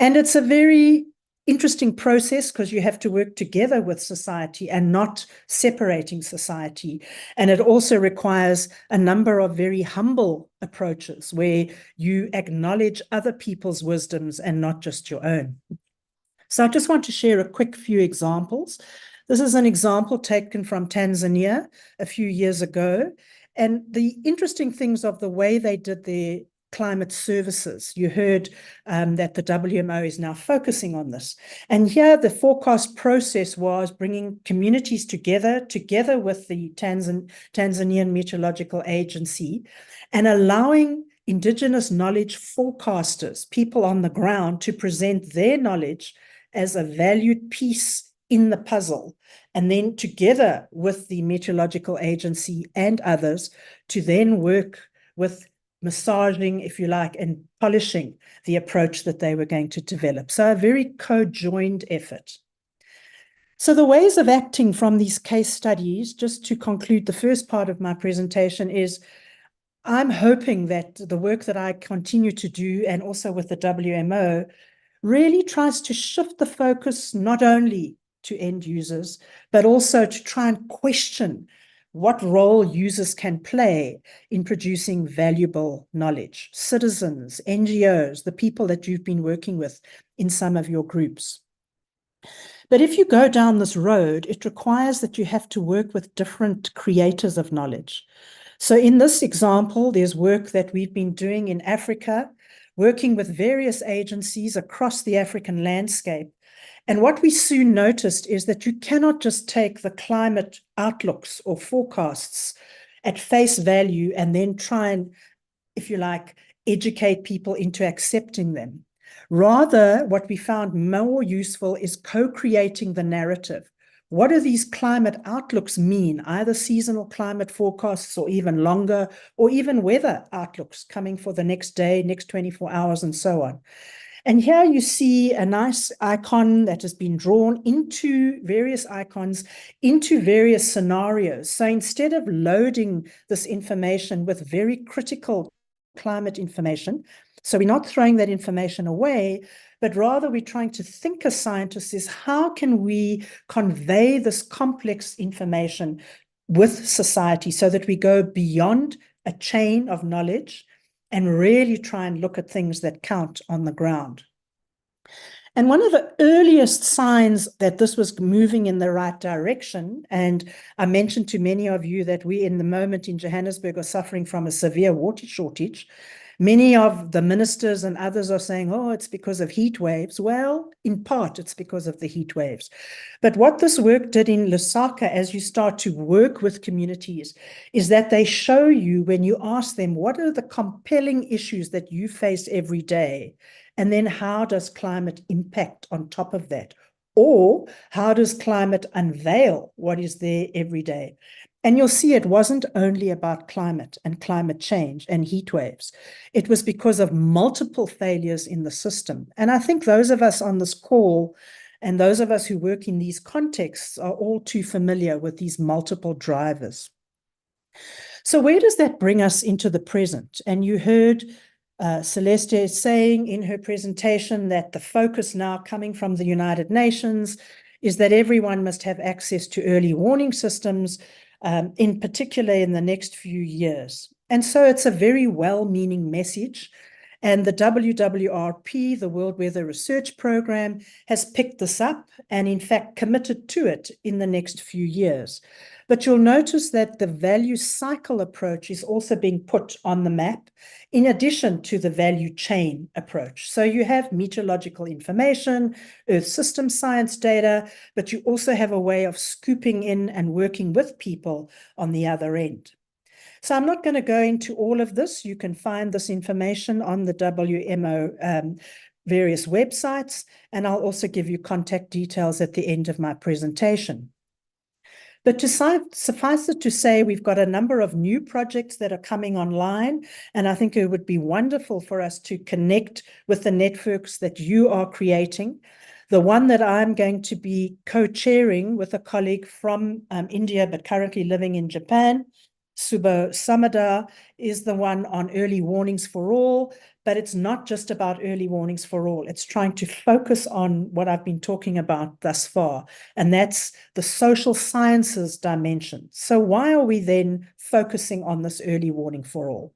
And it's a very interesting process because you have to work together with society and not separating society. And it also requires a number of very humble approaches where you acknowledge other people's wisdoms and not just your own. So I just want to share a quick few examples. This is an example taken from Tanzania a few years ago. And the interesting things of the way they did their climate services, you heard that the WMO is now focusing on this. And here the forecast process was bringing communities together with the Tanzanian Meteorological Agency, and allowing indigenous knowledge forecasters, people on the ground, to present their knowledge as a valued piece in the puzzle, and then together with the Meteorological Agency and others to then work with massaging, if you like, and polishing the approach that they were going to develop. So a very co-joined effort. So the ways of acting from these case studies, just to conclude the first part of my presentation, is I'm hoping that the work that I continue to do, and also with the WMO, really tries to shift the focus not only to end users, but also to try and question what role users can play in producing valuable knowledge. Citizens, NGOs, the people that you've been working with in some of your groups. But if you go down this road, it requires that you have to work with different creators of knowledge. So in this example, there's work that we've been doing in Africa, working with various agencies across the African landscape. And what we soon noticed is that you cannot just take the climate outlooks or forecasts at face value and then try and, if you like, educate people into accepting them. Rather, what we found more useful is co-creating the narrative. What do these climate outlooks mean? Either seasonal climate forecasts or even longer, or even weather outlooks coming for the next day, next 24 hours, and so on. And here you see a nice icon that has been drawn into various icons, into various scenarios. So instead of loading this information with very critical climate information, so we're not throwing that information away, but rather we're trying to think as scientists is how can we convey this complex information with society so that we go beyond a chain of knowledge and really try and look at things that count on the ground. And one of the earliest signs that this was moving in the right direction, and I mentioned to many of you that we in the moment in Johannesburg are suffering from a severe water shortage. Many of the ministers and others are saying, oh, it's because of heat waves. Well, in part, it's because of the heat waves. But what this work did in Lusaka, as you start to work with communities, is that they show you, when you ask them, what are the compelling issues that you face every day? And then how does climate impact on top of that? Or how does climate unveil what is there every day? And you'll see it wasn't only about climate and climate change and heat waves. It was because of multiple failures in the system. And I think those of us on this call and those of us who work in these contexts are all too familiar with these multiple drivers. So where does that bring us into the present? And you heard Celeste is saying in her presentation that the focus now coming from the United Nations is that everyone must have access to early warning systems, in particular in the next few years. And so it's a very well-meaning message. And the WWRP, the World Weather Research Program, has picked this up and in fact committed to it in the next few years. But you'll notice that the value cycle approach is also being put on the map in addition to the value chain approach. So you have meteorological information, Earth system science data, but you also have a way of scooping in and working with people on the other end. So I'm not going to go into all of this. You can find this information on the WMO various websites, and I'll also give you contact details at the end of my presentation. But to suffice it to say, we've got a number of new projects that are coming online, and I think it would be wonderful for us to connect with the networks that you are creating. The one that I'm going to be co-chairing with a colleague from India, but currently living in Japan, Subho Samadar, is the one on early warnings for all, but it's not just about early warnings for all. It's trying to focus on what I've been talking about thus far, and that's the social sciences dimension. So why are we then focusing on this early warning for all?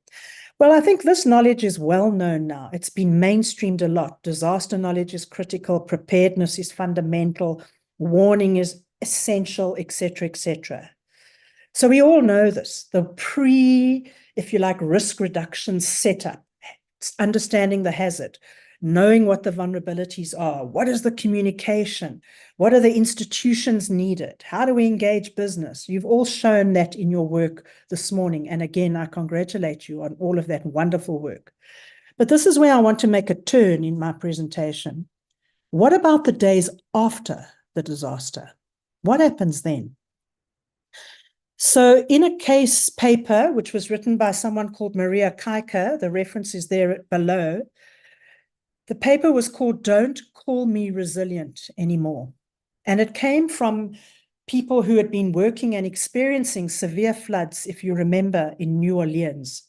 Well, I think this knowledge is well known now. It's been mainstreamed a lot. Disaster knowledge is critical, preparedness is fundamental, warning is essential, etc., etc. So we all know this, the if you like, risk reduction setup, understanding the hazard, knowing what the vulnerabilities are, what is the communication, what are the institutions needed, how do we engage business? You've all shown that in your work this morning. And again, I congratulate you on all of that wonderful work. But this is where I want to make a turn in my presentation. What about the days after the disaster? What happens then? So in a case paper, which was written by someone called Maria Kaika, the reference is there below, the paper was called Don't Call Me Resilient Anymore. And it came from people who had been working and experiencing severe floods, if you remember, in New Orleans.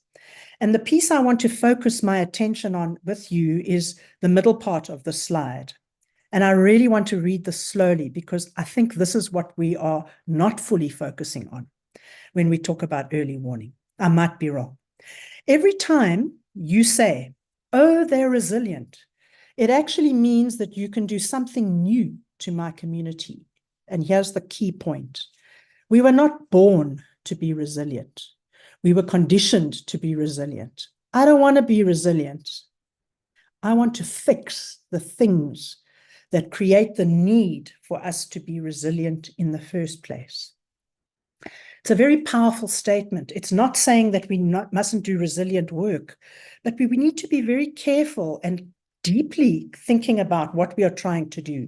And the piece I want to focus my attention on with you is the middle part of the slide. And I really want to read this slowly because I think this is what we are not fully focusing on when we talk about early warning. I might be wrong. Every time you say, oh, they're resilient, it actually means that you can do something new to my community. And here's the key point. We were not born to be resilient. We were conditioned to be resilient. I don't want to be resilient. I want to fix the things that create the need for us to be resilient in the first place. It's a very powerful statement. It's not saying that we mustn't do resilient work, but we need to be very careful and deeply thinking about what we are trying to do.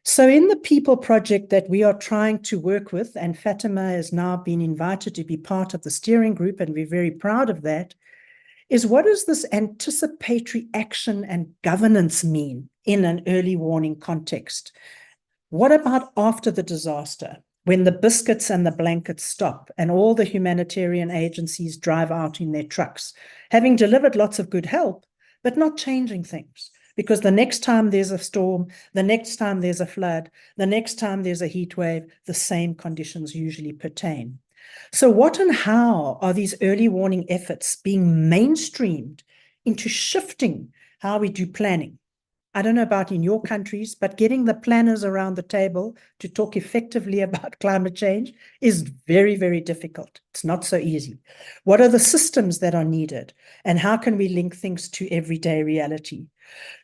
So in the people project that we are trying to work with, and Fatima has now been invited to be part of the steering group, and we're very proud of that, is what does this anticipatory action and governance mean in an early warning context? What about after the disaster, when the biscuits and the blankets stop and all the humanitarian agencies drive out in their trucks, having delivered lots of good help, but not changing things? Because the next time there's a storm, the next time there's a flood, the next time there's a heat wave, the same conditions usually pertain. So what and how are these early warning efforts being mainstreamed into shifting how we do planning? I don't know about in your countries, but getting the planners around the table to talk effectively about climate change is very, very difficult. It's not so easy. What are the systems that are needed? And how can we link things to everyday reality?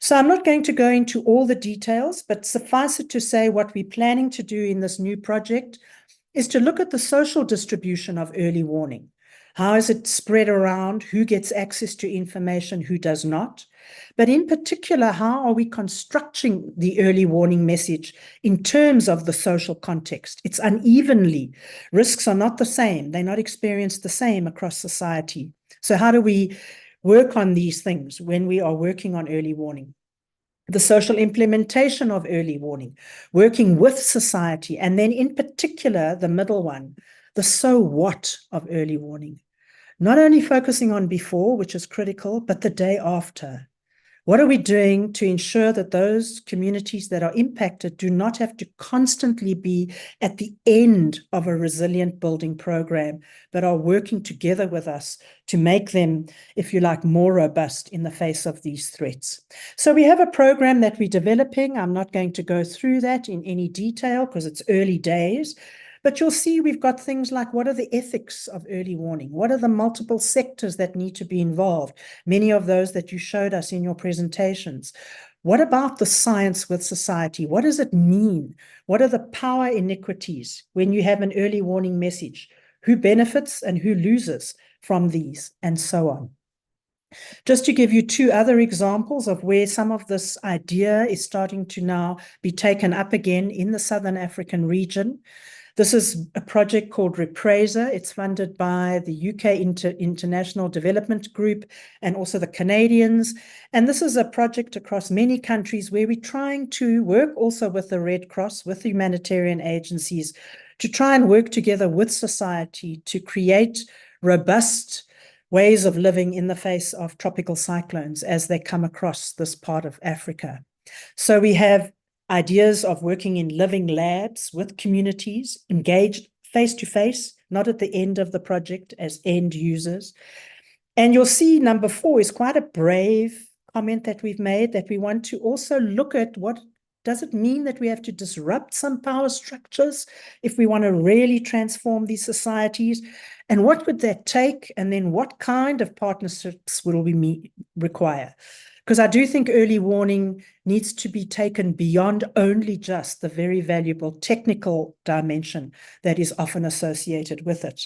So I'm not going to go into all the details, but suffice it to say what we're planning to do in this new project is to look at the social distribution of early warning. How is it spread around? Who gets access to information? Who does not? But in particular, how are we constructing the early warning message in terms of the social context? It's unevenly. Risks are not the same. They're not experienced the same across society. So how do we work on these things when we are working on early warning? The social implementation of early warning, working with society, and then in particular, the middle one, the so what of early warning. not only focusing on before, which is critical, but the day after. What are we doing to ensure that those communities that are impacted do not have to constantly be at the end of a resilient building program, but are working together with us to make them, if you like, more robust in the face of these threats? So we have a program that we're developing. I'm not going to go through that in any detail because it's early days. But you'll see we've got things like, what are the ethics of early warning? What are the multiple sectors that need to be involved? Many of those that you showed us in your presentations. What about the science with society? What does it mean? What are the power inequities when you have an early warning message? Who benefits and who loses from these, and so on? Just to give you two other examples of where some of this idea is starting to now be taken up again in the Southern African region. This is a project called Repraiser. It's funded by the UK International Development Group and also the Canadians. And this is a project across many countries where we're trying to work also with the Red Cross, with the humanitarian agencies, to try and work together with society to create robust ways of living in the face of tropical cyclones as they come across this part of Africa. So we have ideas of working in living labs with communities, engaged face-to-face, not at the end of the project as end users. And you'll see number 4 is quite a brave comment that we've made, that we want to also look at what does it mean that we have to disrupt some power structures if we want to really transform these societies? And what would that take? And then what kind of partnerships will we require? Because I do think early warning needs to be taken beyond only just the very valuable technical dimension that is often associated with it.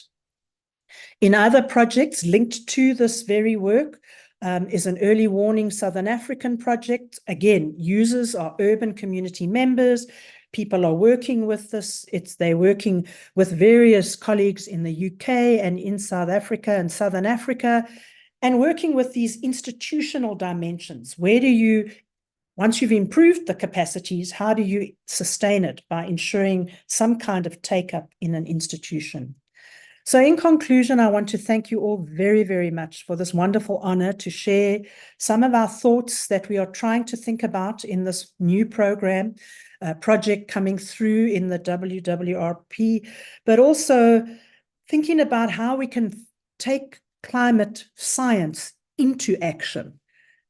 In other projects linked to this very work is an early warning Southern African project. Again, users are urban community members. People are working with this. They're working with various colleagues in the UK and in South Africa and Southern Africa, and working with these institutional dimensions. Where do you, once you've improved the capacities, how do you sustain it by ensuring some kind of take-up in an institution? So in conclusion, I want to thank you all very, very much for this wonderful honor to share some of our thoughts that we are trying to think about in this new program, project coming through in the WWRP, but also thinking about how we can take climate science into action.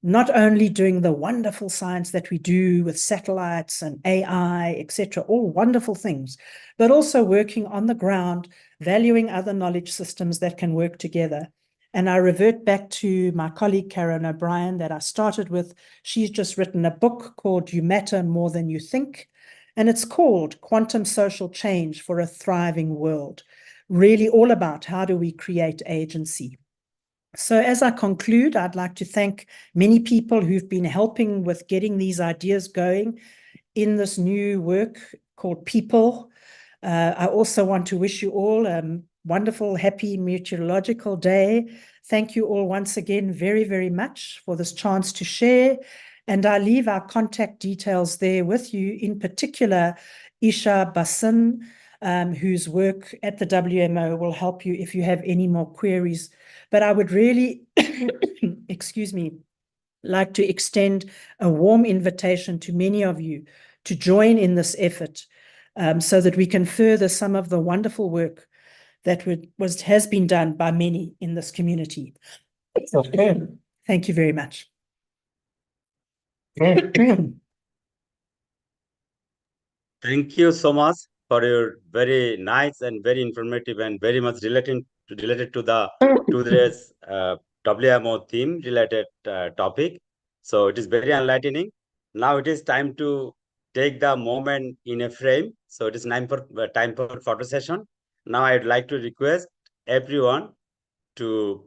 Not only doing the wonderful science that we do with satellites and AI, etc., all wonderful things, but also working on the ground, valuing other knowledge systems that can work together. And I revert back to my colleague, Karen O'Brien, that I started with. She's just written a book called You Matter More Than You Think, and it's called Quantum Social Change for a Thriving World. Really all about how do we create agency. So as I conclude, I'd like to thank many people who've been helping with getting these ideas going in this new work called People. I also want to wish you all a wonderful, happy Meteorological Day. Thank you all once again very, very much for this chance to share. And I leave our contact details there with you, in particular, Isha Basin, whose work at the WMO will help you if you have any more queries. But I would really, excuse me, like to extend a warm invitation to many of you to join in this effort so that we can further some of the wonderful work that has been done by many in this community. Thank you very much. Thank you so much for your very nice and very informative and very much related to the today's WMO theme related topic. So it is very enlightening. Now it is time to take the moment in a frame. So it is time for photo session. Now I'd like to request everyone to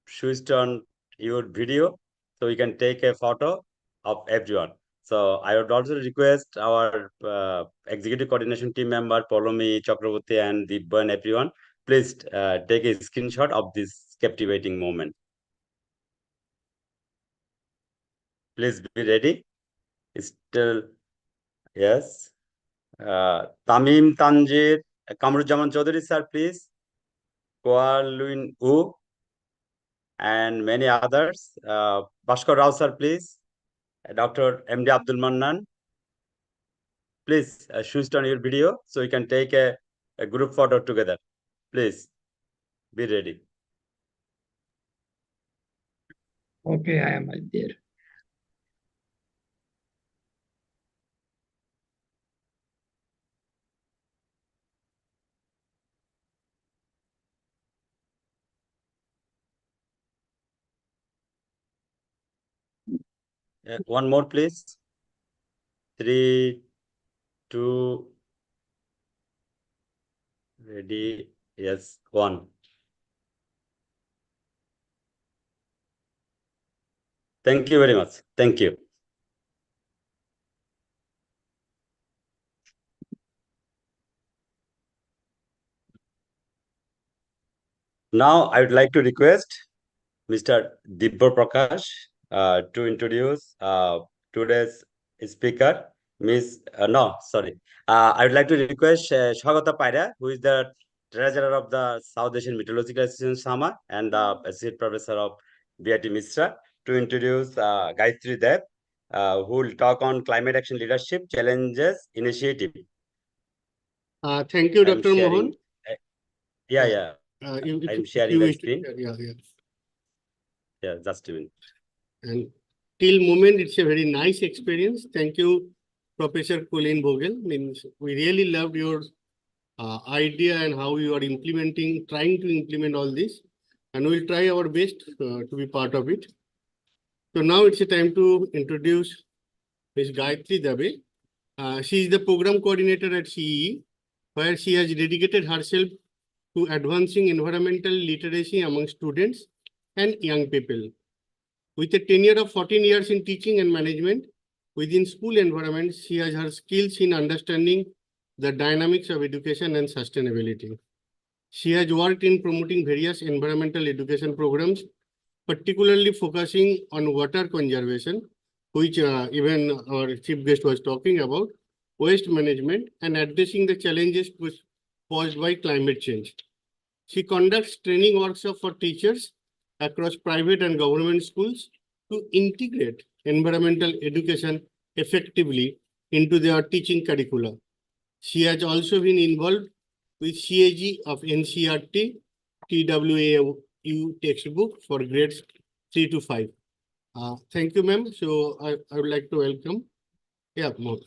switch on your video so you can take a photo of everyone. So I would also request our executive coordination team member, Polomi, Chakraborty, and Dibba, and everyone, please take a screenshot of this captivating moment. Please be ready. Still, yes. Tamim Tanjir, Kamrujaman Chaudhary, sir, please. Kualin U, and many others. Bhaskar Rao, sir, please. Dr. M.D. Abdul Mannan, please switch on your video so you can take a group photo together. Please be ready. Okay, I am there. One more, please. 3, 2, ready. Yes, 1. Thank you very much. Thank you. Now, I would like to request Mr. Dibber Prakash to introduce today's speaker, Miss. I would like to request Shagata Paira, who is the treasurer of the South Asian Meteorological Association SAMA and the associate professor of BIT Misra, to introduce Gayatri Dev, who will talk on climate action leadership challenges initiative. Thank you, Dr. Mohan. Yeah. I'm sharing the screen. Yeah, just a minute. And till moment, it's a very nice experience. Thank you, Professor Colleen Vogel. Means we really loved your idea and how you are trying to implement all this. And we'll try our best to be part of it. So now it's a time to introduce Ms. Gayatri Dave. She is the program coordinator at CEE, where she has dedicated herself to advancing environmental literacy among students and young people. With a tenure of 14 years in teaching and management within school environments, she has her skills in understanding the dynamics of education and sustainability. She has worked in promoting various environmental education programs, particularly focusing on water conservation, which even our chief guest was talking about, waste management, and addressing the challenges posed by climate change. She conducts training workshops for teachers across private and government schools to integrate environmental education effectively into their teaching curricula. She has also been involved with CAG of NCERT TWAU textbook for grades 3 to 5. Thank you, ma'am. So I would like to welcome. Yeah, more.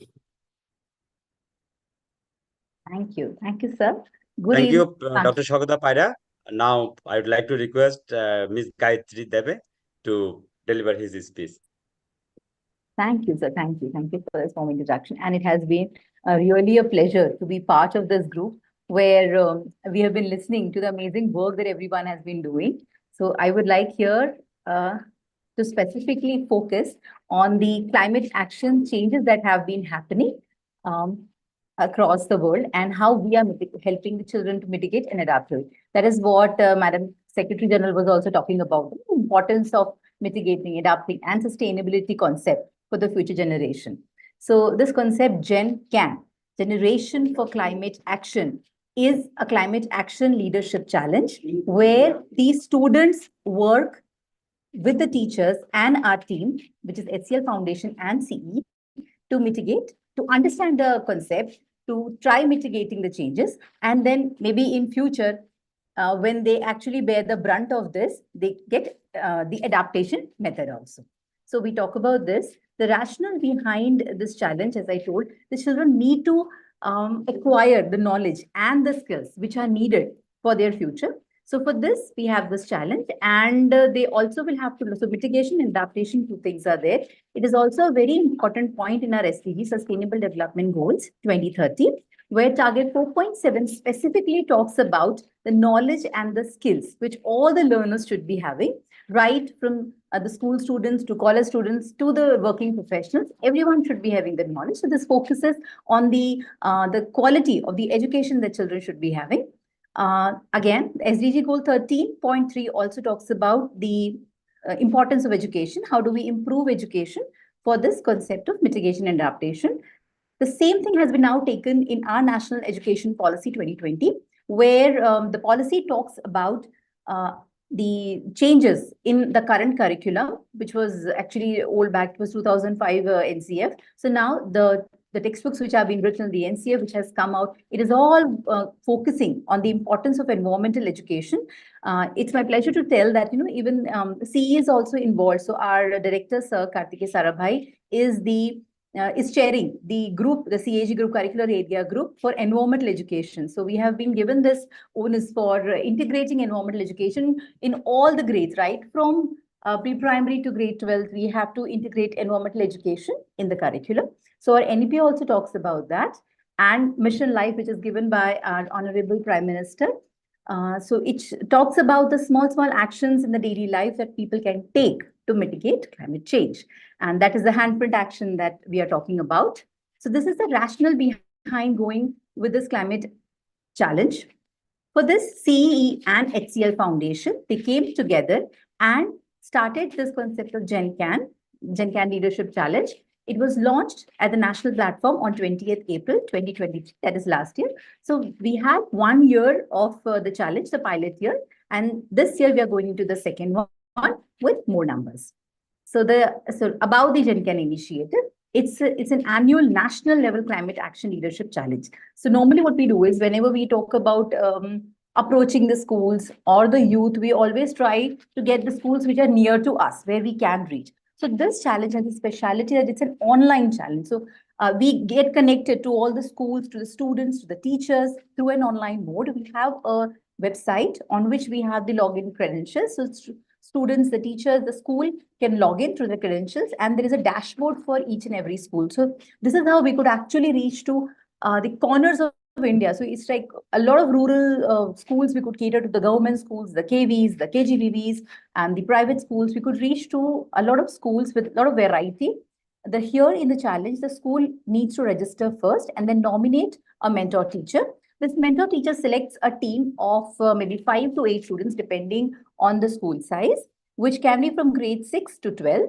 Thank you. Thank you, sir. Good Thank evening. you, Dr. Shagata Paira. Now, I would like to request Ms. Gayatri Debe to deliver his speech. Thank you, sir. Thank you. Thank you for this warm introduction. And it has been really a pleasure to be part of this group where we have been listening to the amazing work that everyone has been doing. So I would like here to specifically focus on the climate action changes that have been happening across the world and how we are helping the children to mitigate and adapt to it. That is what Madam Secretary General was also talking about, the importance of mitigating, adapting, and sustainability concept for the future generation. So this concept, GenCan, Generation for Climate Action, is a climate action leadership challenge where these students work with the teachers and our team, which is HCL Foundation and CE, to mitigate, to understand the concept, to try mitigating the changes, and then maybe in future, when they actually bear the brunt of this, they get the adaptation method also. So we talk about this. The rationale behind this challenge, as I told, the children need to acquire the knowledge and the skills which are needed for their future. So for this, we have this challenge, and they also will have to, so mitigation and adaptation, two things are there. It is also a very important point in our SDG, Sustainable Development Goals 2030, where target 4.7 specifically talks about the knowledge and the skills which all the learners should be having, right from the school students to college students to the working professionals. Everyone should be having that knowledge. So this focuses on the quality of the education that children should be having. Again, SDG goal 13.3 also talks about the importance of education. How do we improve education for this concept of mitigation and adaptation? The same thing has been now taken in our National Education Policy 2020, where the policy talks about the changes in the current curriculum, which was actually old back, it was 2005 NCF. So now the textbooks which have been written, the NCF which has come out, it is all focusing on the importance of environmental education. It's my pleasure to tell that, even CE is also involved. So our director, Sir Kartikeya Sarabhai, is chairing the group, the CAG group, curricular area group for environmental education. So we have been given this onus for integrating environmental education in all the grades, right? From pre-primary to grade 12, we have to integrate environmental education in the curriculum. So our NEP also talks about that, and Mission Life, which is given by our Honorable Prime Minister. So it talks about the small actions in the daily life that people can take to mitigate climate change. And that is the handprint action that we are talking about. So this is the rationale behind going with this climate challenge. For this, CEE and HCL Foundation, they came together and started this concept of GenCan Leadership Challenge. It was launched at the national platform on 20th April 2023, that is last year. So we had 1 year of the challenge, the pilot year, and this year we are going into the second one with more numbers. So about the GenCan initiative, it's an annual national level climate action leadership challenge. So normally what we do is whenever we talk about approaching the schools or the youth, we always try to get the schools which are near to us, where we can reach. So this challenge has a speciality that it's an online challenge. So we get connected to all the schools, to the students, to the teachers through an online mode. We have a website on which we have the login credentials. So students, the teachers, the school can log in through the credentials, and there is a dashboard for each and every school. So this is how we could actually reach to the corners of India. So it's like a lot of rural schools we could cater to, the government schools, the KVs, the KGVVs, and the private schools. We could reach to a lot of schools with a lot of variety. Here in the challenge, the school needs to register first and then nominate a mentor teacher. This mentor teacher selects a team of maybe 5 to 8 students, depending on the school size, which can be from grade 6 to 12.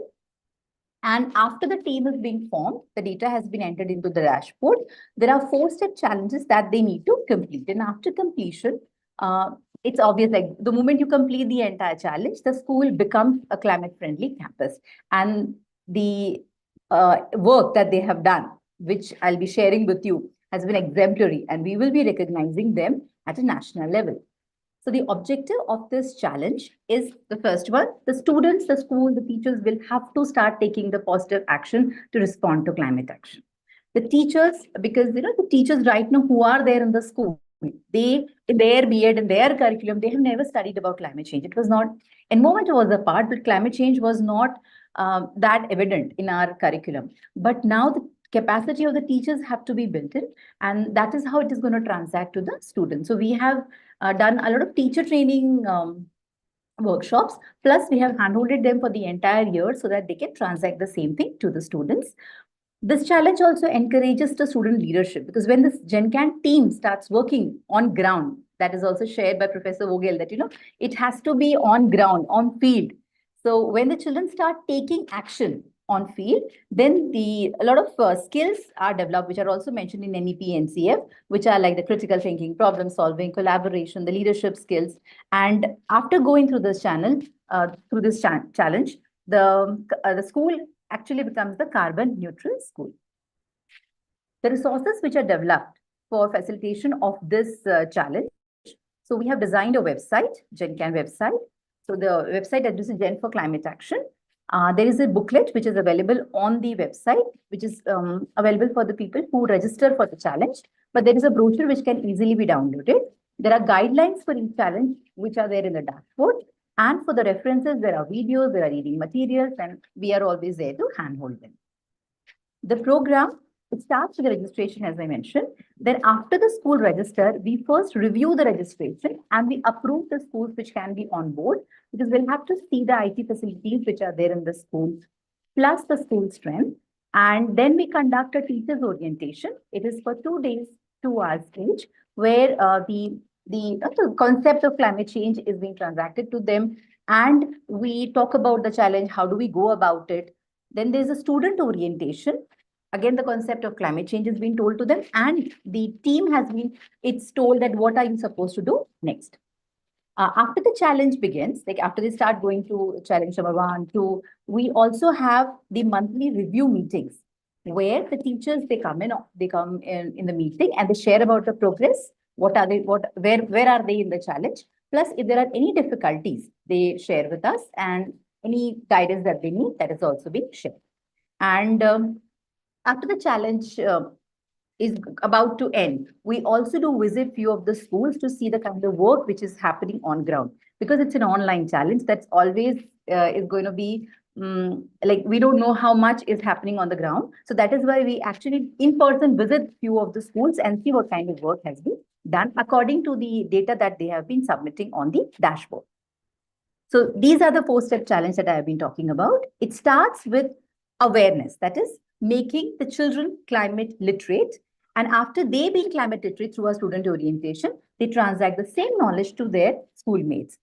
And after the team is being formed, the data has been entered into the dashboard. There are 4-step challenges that they need to complete. And after completion, it's obvious, like the moment you complete the entire challenge, the school becomes a climate-friendly campus. And the work that they have done, which I'll be sharing with you, has been exemplary, and we will be recognizing them at a national level. So the objective of this challenge is the first one: the students, the school, the teachers will have to start taking the positive action to respond to climate action. The teachers, because the teachers right now who are there in the school, they, in their B.Ed, in their curriculum, they have never studied about climate change. It was not, environment was a part, but climate change was not that evident in our curriculum. But now the capacity of the teachers have to be built in, and that is how it is going to transact to the students. So we have done a lot of teacher training workshops, plus we have handholded them for the entire year so that they can transact the same thing to the students. This challenge also encourages the student leadership, because when this GenCan team starts working on ground, that is also shared by Professor Vogel, that it has to be on ground, on field. So when the children start taking action on field, then a lot of skills are developed, which are also mentioned in NEP NCF, which are like the critical thinking, problem solving, collaboration, the leadership skills. And after going through this challenge, the school actually becomes the carbon neutral school. The resources which are developed for facilitation of this challenge. So we have designed a website, GenCan website. So the website address is Gen for Climate Action. There is a booklet which is available on the website, which is available for the people who register for the challenge. But there is a brochure which can easily be downloaded. There are guidelines for each challenge, which are there in the dashboard. And for the references, there are videos, there are reading materials, and we are always there to handhold them. The program, it starts with the registration, as I mentioned. Then after the school register, we first review the registration and we approve the schools which can be on board, because we'll have to see the IT facilities which are there in the school, plus the school strength. And then we conduct a teacher's orientation. It is for 2 days, 2 hours each, where the concept of climate change is being transacted to them. And we talk about the challenge, how do we go about it? Then there's a student orientation. Again, the concept of climate change is being told to them, and the team has been, it's told that what are you supposed to do next. After the challenge begins, like after they start going through challenge number 1, 2, we also have the monthly review meetings where the teachers, they come in the meeting and they share about the progress. Where are they in the challenge? Plus, if there are any difficulties, they share with us, and any guidance that they need, that is also being shared. And after the challenge is about to end, we also do visit few of the schools to see the kind of work which is happening on ground, because it's an online challenge. That's always is going to be like, we don't know how much is happening on the ground. So that is why we actually in person visit few of the schools and see what kind of work has been done according to the data that they have been submitting on the dashboard. So these are the 4-step challenge that I have been talking about. It starts with awareness, that is making the children climate literate. And after they being climate literate through a student orientation, they transact the same knowledge to their schoolmates,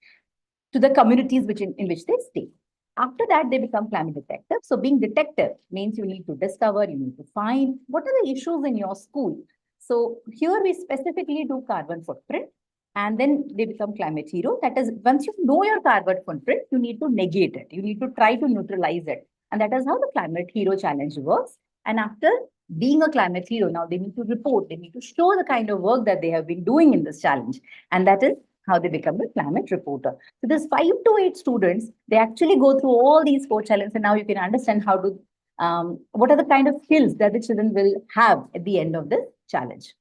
to the communities in which they stay. After that, they become climate detective. So being detective means you need to discover, you need to find what are the issues in your school. So here we specifically do carbon footprint, and then they become climate hero. That is, once you know your carbon footprint, you need to negate it. You need to try to neutralize it. And that is how the climate hero challenge works. And after being a climate hero, now they need to report, they need to show the kind of work that they have been doing in this challenge. And that is how they become a climate reporter. So there's 5 to 8 students, they actually go through all these 4 challenges, and now you can understand how to, what are the kind of skills that the children will have at the end of this challenge.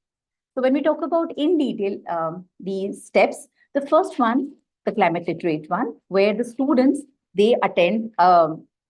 So when we talk about in detail these steps, the first one, the climate literate one, where the students, they attend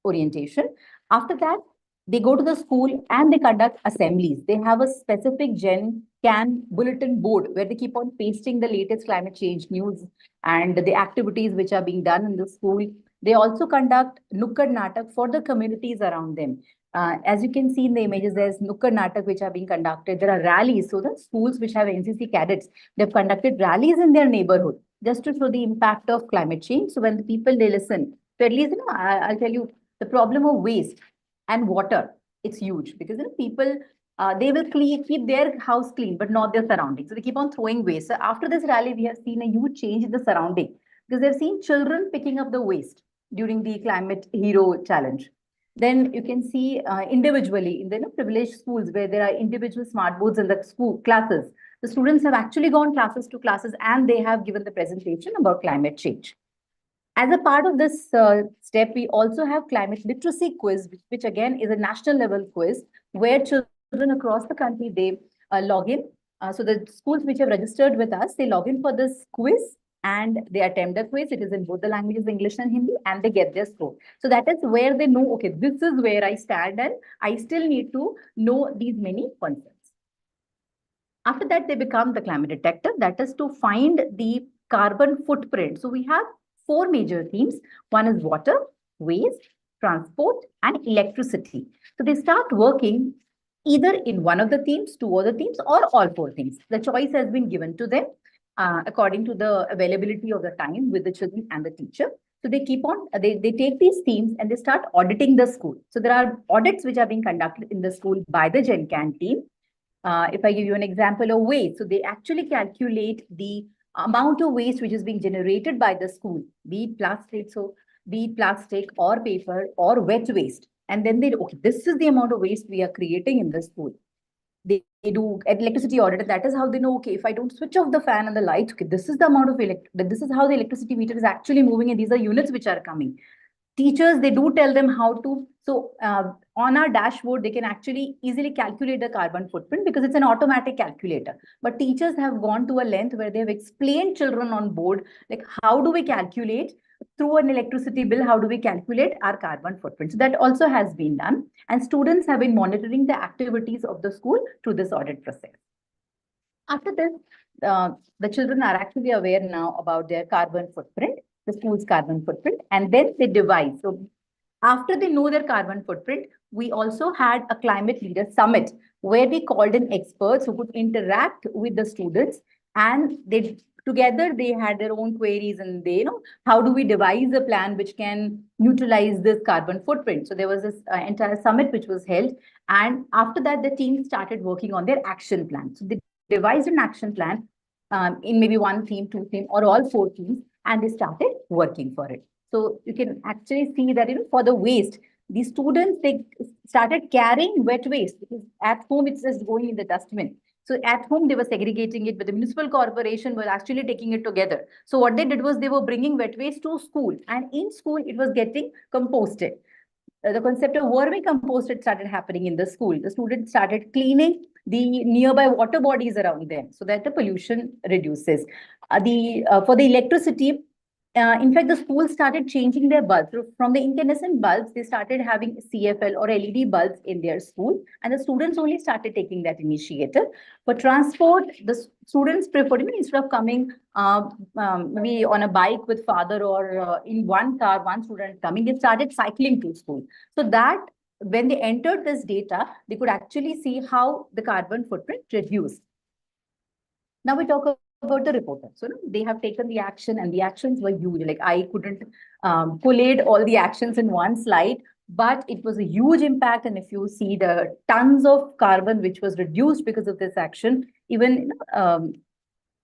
orientation. After that, they go to the school and they conduct assemblies. They have a specific Gen Can bulletin board where they keep on pasting the latest climate change news and the activities which are being done in the school. They also conduct Nukkad Natak for the communities around them. As you can see in the images, there's Nukkad Natak which are being conducted. There are rallies. So the schools which have NCC cadets, they've conducted rallies in their neighborhood just to show the impact of climate change. So when the people, they listen, so at least, I'll tell you, the problem of waste and water, it's huge, because people, they will keep their house clean, but not their surroundings. So they keep on throwing waste. So after this rally, we have seen a huge change in the surrounding, because they've seen children picking up the waste during the climate hero challenge. Then you can see individually in the privileged schools where there are individual smart boards in the school classes, the students have actually gone classes to classes and they have given the presentation about climate change. As a part of this step, we also have climate literacy quiz, which again is a national level quiz where children across the country, they log in. So the schools which have registered with us, they log in for this quiz and they attempt the quiz. It is in both the languages, English and Hindi, and they get their score. So that is where they know, okay, this is where I stand and I still need to know these many concepts. After that, they become the climate detective. That is to find the carbon footprint. So we have 4 major themes. One is water, waste, transport, and electricity. So they start working either in one of the themes, 2 other themes, or all 4 themes. The choice has been given to them according to the availability of the time with the children and the teacher. So they keep on, they take these themes and they start auditing the school. So there are audits which are being conducted in the school by the Gen Can team. If I give you an example of waste, so they actually calculate the amount of waste which is being generated by the school, be it plastic or paper or wet waste. And then they, okay, this is the amount of waste we are creating in the school. They do electricity audit, and that is how they know, okay, if I don't switch off the fan and the light, okay, this is the amount of this is how the electricity meter is actually moving, and these are units which are coming. Teachers, they do tell them how to. So on our dashboard, they can actually easily calculate the carbon footprint because it's an automatic calculator. But teachers have gone to a length where they have explained children on board, like how do we calculate through an electricity bill, how do we calculate our carbon footprint? So that also has been done. And students have been monitoring the activities of the school through this audit process. After this, the children are actually aware now about their carbon footprint, the school's carbon footprint, and then they devise. So after they know their carbon footprint, we also had a climate leader summit where we called in experts who could interact with the students, and they together they had their own queries, and they, how do we devise a plan which can neutralize this carbon footprint? So there was this entire summit which was held, and after that the team started working on their action plan. So they devised an action plan in maybe 1 theme, 2 theme, or all 4 themes, and they started working for it. So you can actually see that, for the waste, the students, they started carrying wet waste because at home it's just going in the dustbin. So at home they were segregating it, but the municipal corporation was actually taking it together. So what they did was they were bringing wet waste to school, and in school it was getting composted. The concept of vermicomposted started happening in the school. The students started cleaning the nearby water bodies around them so that the pollution reduces. For the electricity, in fact, the school started changing their bulbs. So from the incandescent bulbs, they started having CFL or LED bulbs in their school, and the students only started taking that initiative. For transport, the students preferred, instead of coming maybe on a bike with father or in one car, one student coming, they started cycling to school. So that when they entered this data, they could actually see how the carbon footprint reduced. Now we talk about the reporter. So they have taken the action, and the actions were huge. Like, I couldn't collate all the actions in one slide, but it was a huge impact. And if you see the tons of carbon which was reduced because of this action, even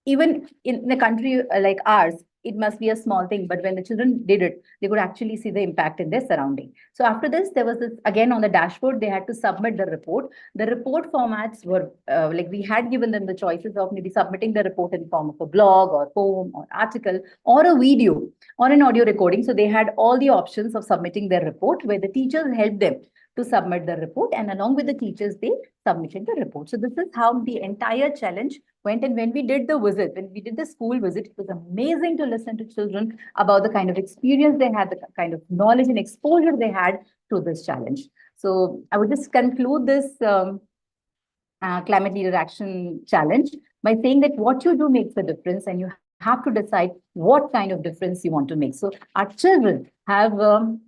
in a country like ours, it must be a small thing, but when the children did it, they could actually see the impact in their surrounding. So after this, there was this, again, on the dashboard, they had to submit the report. The report formats were like, we had given them the choices of maybe submitting the report in form of a blog or poem or article or a video or an audio recording. So they had all the options of submitting their report, where the teachers helped them to submit the report, and along with the teachers, they submitted the report. So this is how the entire challenge went. And when we did the visit, when we did the school visit, it was amazing to listen to children about the kind of experience they had, the kind of knowledge and exposure they had to this challenge. So I would just conclude this Climate Leader Action Challenge by saying that what you do makes a difference, and you have to decide what kind of difference you want to make. So our children have the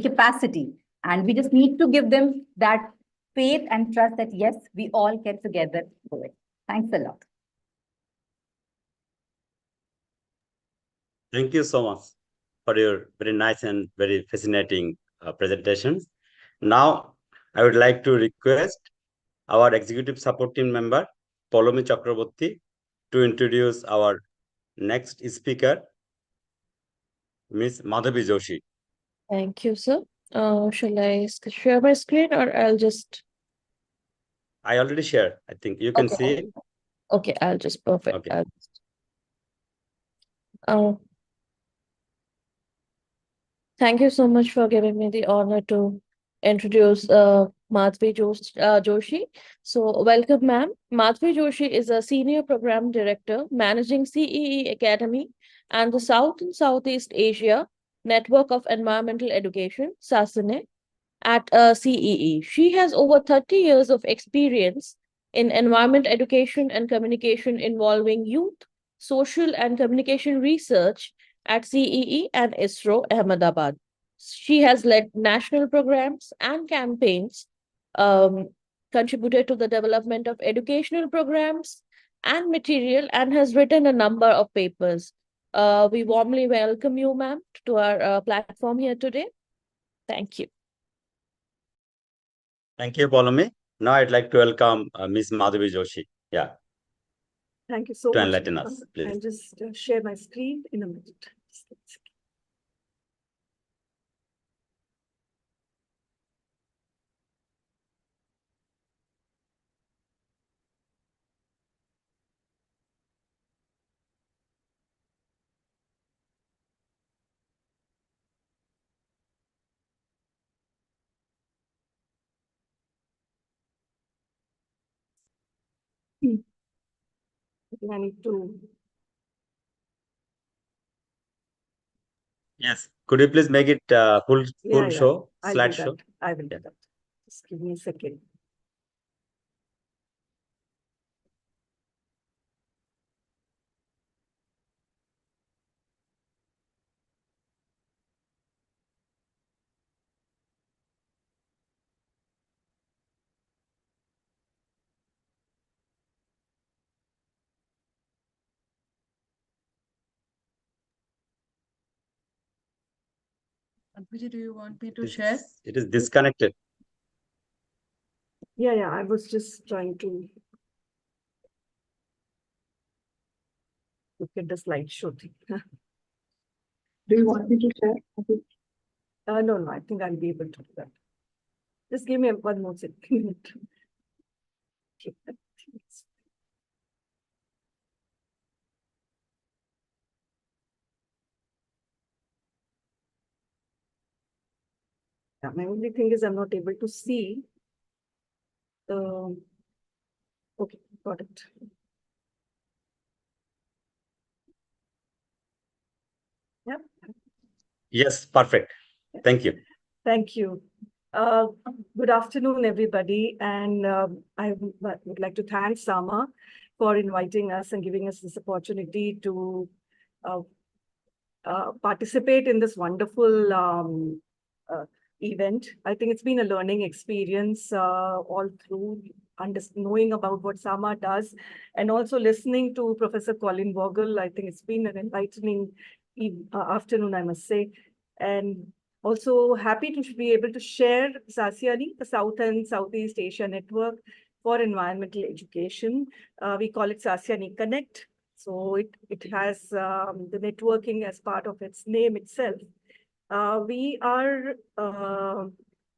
capacity, and we just need to give them that faith and trust that, yes, we all can together do it. Thanks a lot. Thank you so much for your very nice and very fascinating presentations. Now, I would like to request our executive support team member, Polomi Chakraborty, to introduce our next speaker, Ms. Madhavi Joshi. Thank you, sir. Shall I share my screen, or I'll just... I already shared. I think you can see it. Okay, I'll just, perfect. Okay. I'll just, thank you so much for giving me the honor to introduce Madhavi Joshi. So welcome, ma'am. Madhavi Joshi is a Senior Program Director managing CEE Academy and the South and Southeast Asia Network of Environmental Education, SASANE, at CEE. She has over 30 years of experience in environment education and communication involving youth, social and communication research at CEE and ISRO, Ahmedabad. She has led national programs and campaigns, contributed to the development of educational programs and material, and has written a number of papers. We warmly welcome you, ma'am, to our platform here today. Thank you. Thank you, Polomi. Now I'd like to welcome Ms. Madhavi Joshi. Yeah. Thank you so to much. enlighten us, please. I'll just share my screen in a minute. I need to. Yes. Could you please make it full show, slide show? I will do that. Just give me a second. Anpuji, do you want me to share? It is disconnected. Yeah, I was just trying to look at the slideshow thing. Do you want me to share? No, I think I'll be able to do that. Just give me one more second. Yeah, my only thing is I'm not able to see the. Okay, got it. Yep. Yes, perfect. Thank you. Thank you. Good afternoon, everybody. And I would like to thank SAMA for inviting us and giving us this opportunity to participate in this wonderful event. I think it's been a learning experience all through knowing about what SAMA does and also listening to Professor Colin Vogel. I think it's been an enlightening afternoon, I must say. And also happy to be able to share SASIANI, the South and Southeast Asia Network for Environmental Education. We call it SASIANI Connect. So it has the networking as part of its name itself. We are a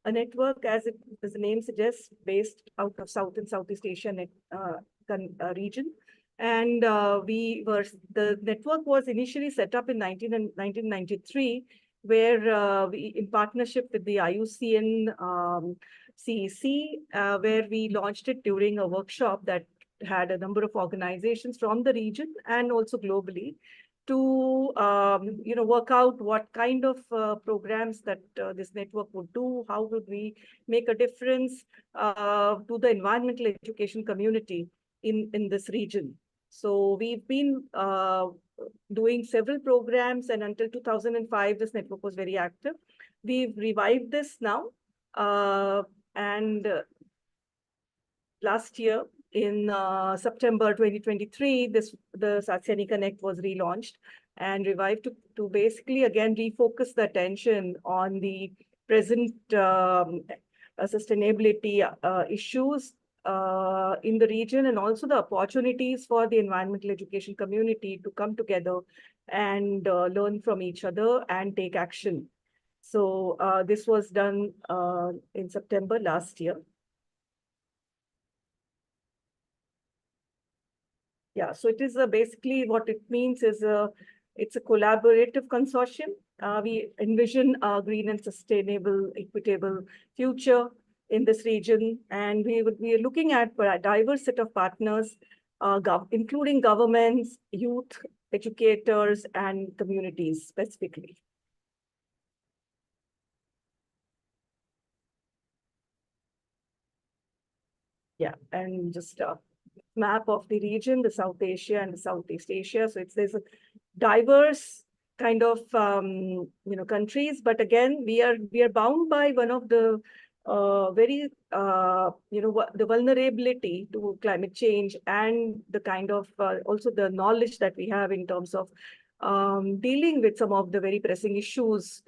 network, as the name suggests, based out of South and Southeast Asia region. And the network was initially set up in 1993, where we, in partnership with the IUCN CEC, where we launched it during a workshop that had a number of organizations from the region and also globally to work out what kind of programs that this network would do, how would we make a difference to the environmental education community in this region. So we've been doing several programs, and until 2005, this network was very active. We've revived this now, and last year, in September 2023, the SASIANI Connect was relaunched and revived to basically, again, refocus the attention on the present sustainability issues in the region, and also the opportunities for the environmental education community to come together and learn from each other and take action. So this was done in September last year. Yeah, so it is basically what it means is it's a collaborative consortium. We envision a green and sustainable, equitable future in this region, and we are looking at a diverse set of partners, including governments, youth, educators, and communities specifically. Yeah, and just map of the region, the South Asia and the Southeast Asia. So there's a diverse kind of countries, but again we are bound by one of the very the vulnerability to climate change and the kind of also the knowledge that we have in terms of dealing with some of the very pressing issues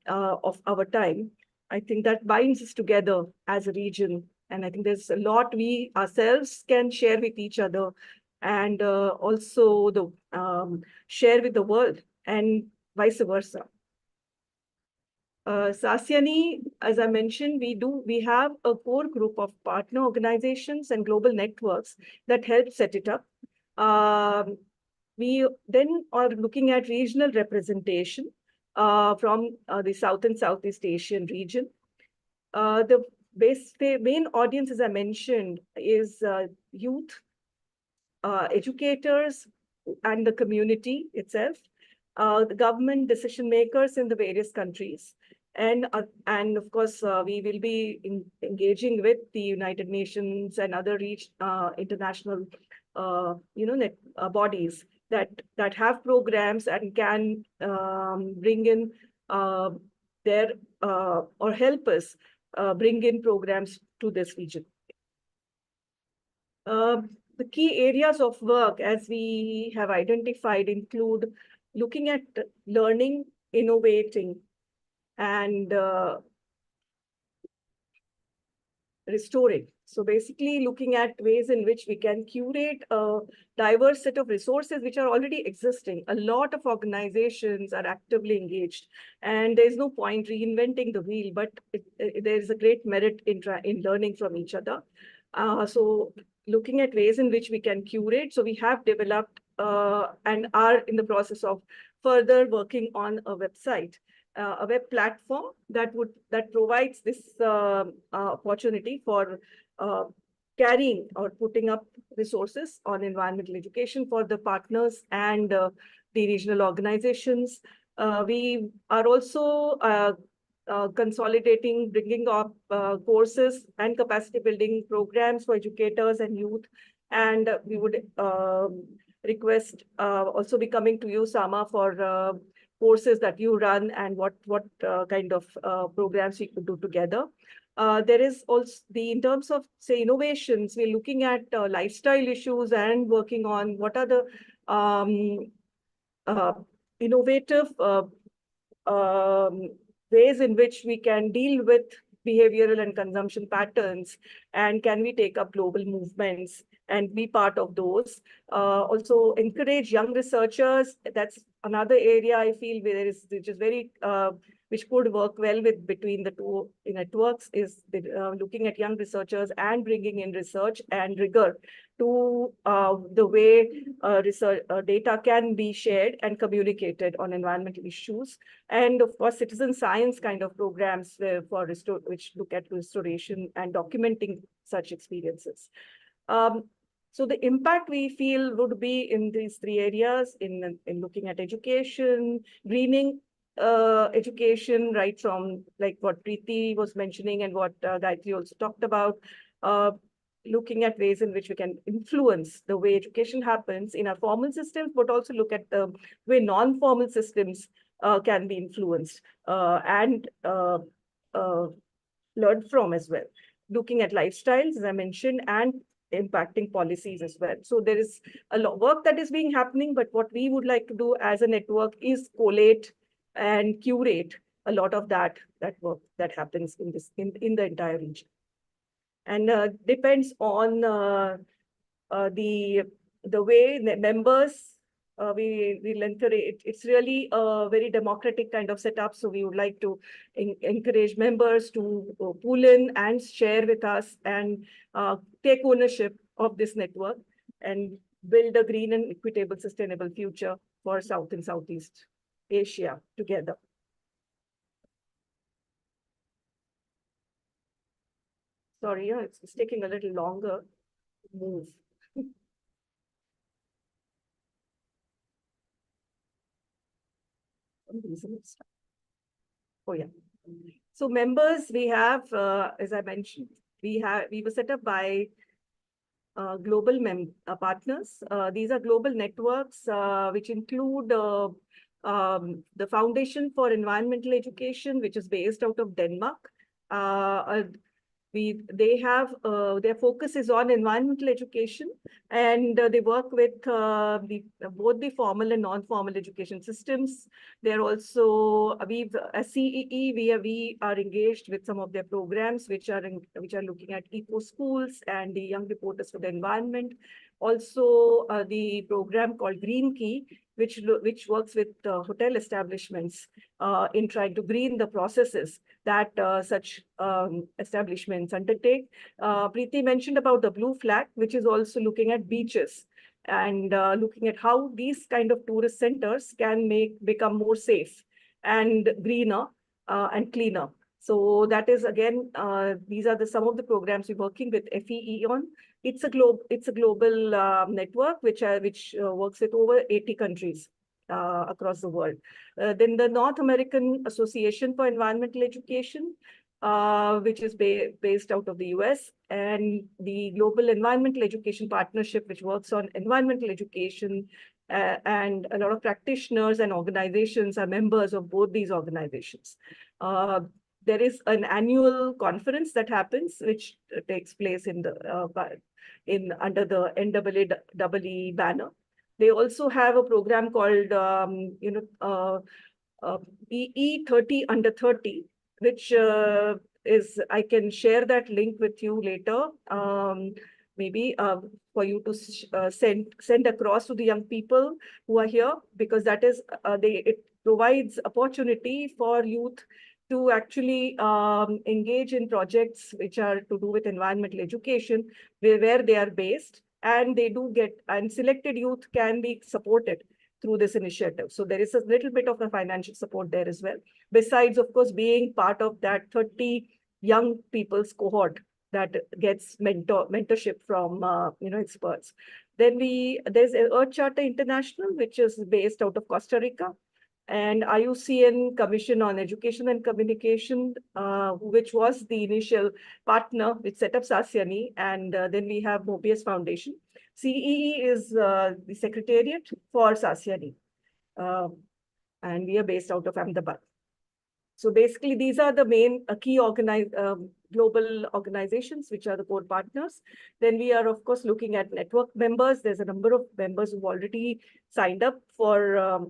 of our time. I think that binds us together as a region. And I think there's a lot we ourselves can share with each other, and also share with the world, and vice versa. SASIANI, as I mentioned, we have a core group of partner organizations and global networks that help set it up. We then are looking at regional representation from the South and Southeast Asian region. The main audience, as I mentioned, is youth, educators, and the community itself, the government decision makers in the various countries. And of course, we will be engaging with the United Nations and other international bodies that have programs and can bring in their or help us bring in programs to this region. The key areas of work, as we have identified, include looking at learning, innovating, and restoring. So basically looking at ways in which we can curate a diverse set of resources which are already existing. A lot of organizations are actively engaged, and there's no point reinventing the wheel, but there is a great merit in learning from each other. So looking at ways in which we can curate. So we have developed and are in the process of further working on a website, a web platform that provides this opportunity for carrying or putting up resources on environmental education for the partners and the regional organizations. We are also consolidating, bringing up courses and capacity building programs for educators and youth. And we would request also be coming to you, SAMA, for courses that you run and what kind of programs we could do together. There is also in terms of, say, innovations, we're looking at lifestyle issues and working on what are the innovative ways in which we can deal with behavioral and consumption patterns, and can we take up global movements and be part of those. Also encourage young researchers. That's another area I feel which is very which could work well with between the two networks, is looking at young researchers and bringing in research and rigor to the way research data can be shared and communicated on environmental issues. And of course, citizen science kind of programs which look at restoration and documenting such experiences. So the impact we feel would be in these three areas, in looking at education, greening education, right from like what Preeti was mentioning and what Gayatri also talked about, looking at ways in which we can influence the way education happens in our formal systems, but also look at the way non-formal systems can be influenced and learned from as well. Looking at lifestyles, as I mentioned, and impacting policies as well. So there is a lot of work that is being happening, but what we would like to do as a network is collate and curate a lot of that work that happens in the entire region. And depends on the way the members we'll encourage. It's really a very democratic kind of setup. So we would like to encourage members to pull in and share with us and take ownership of this network and build a green and equitable, sustainable future for South and Southeast Asia together. Sorry, it's taking a little longer to move. Oh yeah. So members, we have, as I mentioned, we were set up by global partners. These are global networks which include the Foundation for Environmental Education, which is based out of Denmark. They have their focus is on environmental education, and they work with both the formal and non-formal education systems. They're also as CEE we are engaged with some of their programs which are looking at eco schools and the young reporters for the environment. Also the program called Green Key, which works with hotel establishments in trying to green the processes that such establishments undertake. Preeti mentioned about the Blue Flag, which is also looking at beaches and looking at how these kind of tourist centers can become more safe and greener and cleaner. So that is, again, these are some of the programs we're working with FEE on. It's a global network which works with over 80 countries across the world. Then the North American Association for Environmental Education, which is based out of the US, and the Global Environmental Education Partnership, which works on environmental education, and a lot of practitioners and organizations are members of both these organizations. There is an annual conference that happens, which takes place under the NAAE banner. They also have a program called EE 30 under 30, which I can share that link with you later. Maybe for you to send across to the young people who are here, because that is it provides opportunity for youth to actually engage in projects which are to do with environmental education, where they are based, and they do get, and selected youth can be supported through this initiative. So there is a little bit of a financial support there as well. Besides, of course, being part of that 30 young people's cohort that gets mentorship from experts. Then there's Earth Charter International, which is based out of Costa Rica, and IUCN Commission on Education and Communication, which was the initial partner which set up SASYANI, and then we have Mobius Foundation. CEE is the secretariat for SASYANI, and we are based out of Ahmedabad. So basically, these are the main key global organizations, which are the core partners. Then we are, of course, looking at network members. There's a number of members who've already signed up for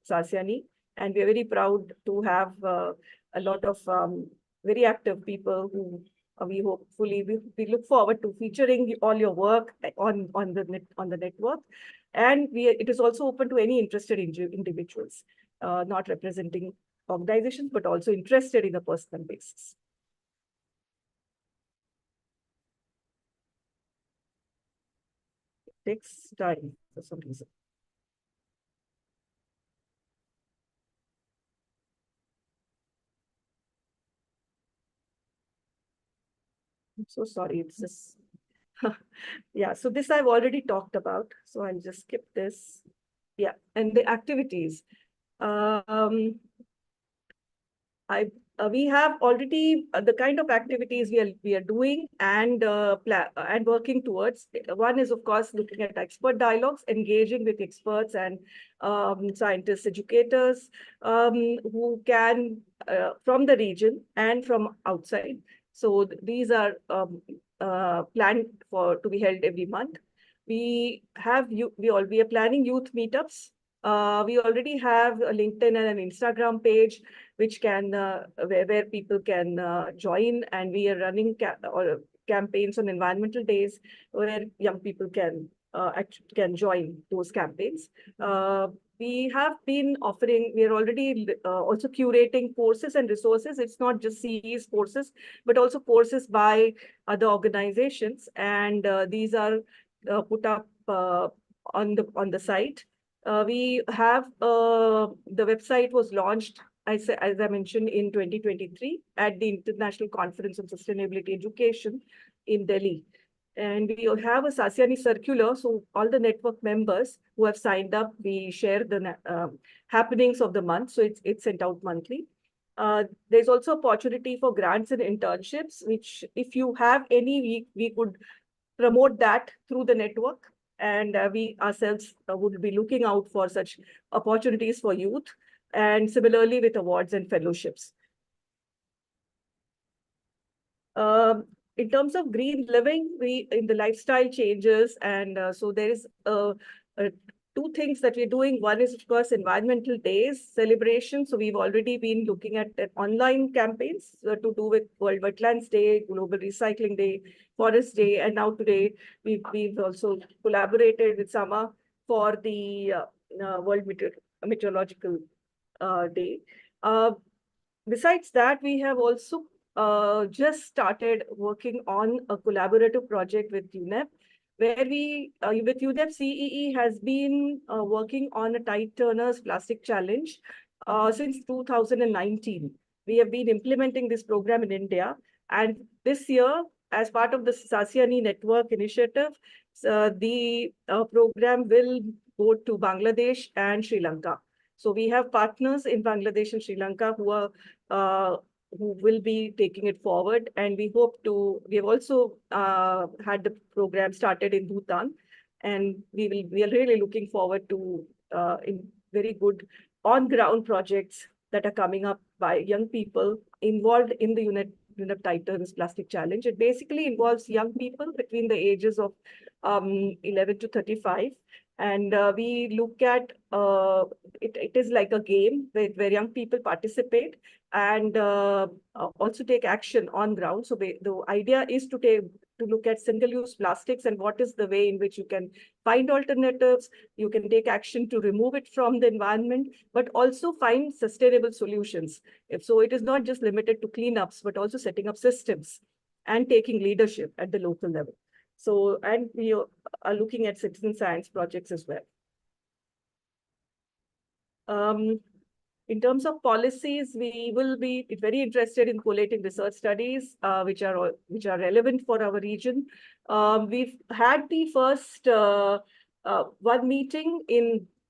SASYANI, and we are very proud to have a lot of very active people who we look forward to featuring all your work on the network. And it is also open to any interested individuals, not representing organizations, but also interested in a personal basis. It takes time for some reason. I'm so sorry, it's just, yeah, so this I've already talked about, so I'll just skip this. Yeah, and the activities. We have already the kind of activities we are doing and working towards. One is, of course, looking at expert dialogues, engaging with experts and scientists, educators who can from the region and from outside. So these are planned to be held every month. We are planning youth meetups. We already have a LinkedIn and an Instagram page, which can where people can join, and we are running campaigns on environmental days where young people can join those campaigns. We have been offering, we are already also curating courses and resources. It's not just CEE's courses, but also courses by other organizations, and these are put up on the site. We have the website was launched, as I mentioned, in 2023 at the International Conference on Sustainability Education in Delhi. And we have a SASYANI circular, so all the network members who have signed up, we share the happenings of the month, so it's sent out monthly. There's also opportunity for grants and internships, which if you have any, we could promote that through the network. And we ourselves would be looking out for such opportunities for youth, and similarly with awards and fellowships. In terms of green living, in the lifestyle changes, and so there is two things that we're doing. One is, of course, environmental days celebration. So we've already been looking at online campaigns to do with World Wetlands Day, Global Recycling Day, Forest Day, and now today we've also collaborated with SAMA for the World Meteorological Day. Besides that, we have also just started working on a collaborative project with UNEP, where we, with UNEP, CEE has been working on a Tide Turner's Plastic Challenge since 2019. We have been implementing this program in India, and this year, as part of the SASYANI network initiative, the program will go to Bangladesh and Sri Lanka. So we have partners in Bangladesh and Sri Lanka who are who will be taking it forward. And we hope to, we have also had the program started in Bhutan, and we are really looking forward to in very good on-ground projects that are coming up by young people involved in the UNEP Tide Turner's Plastic Challenge. It basically involves young people between the ages of 11 to 35. And we look at it is like a game where young people participate and also take action on ground. So the idea is to look at single-use plastics and what is the way in which you can find alternatives, you can take action to remove it from the environment, but also find sustainable solutions. So it is not just limited to cleanups, but also setting up systems and taking leadership at the local level. So, and we are looking at citizen science projects as well. In terms of policies, we will be very interested in collating research studies, which are relevant for our region. We've had the first one meeting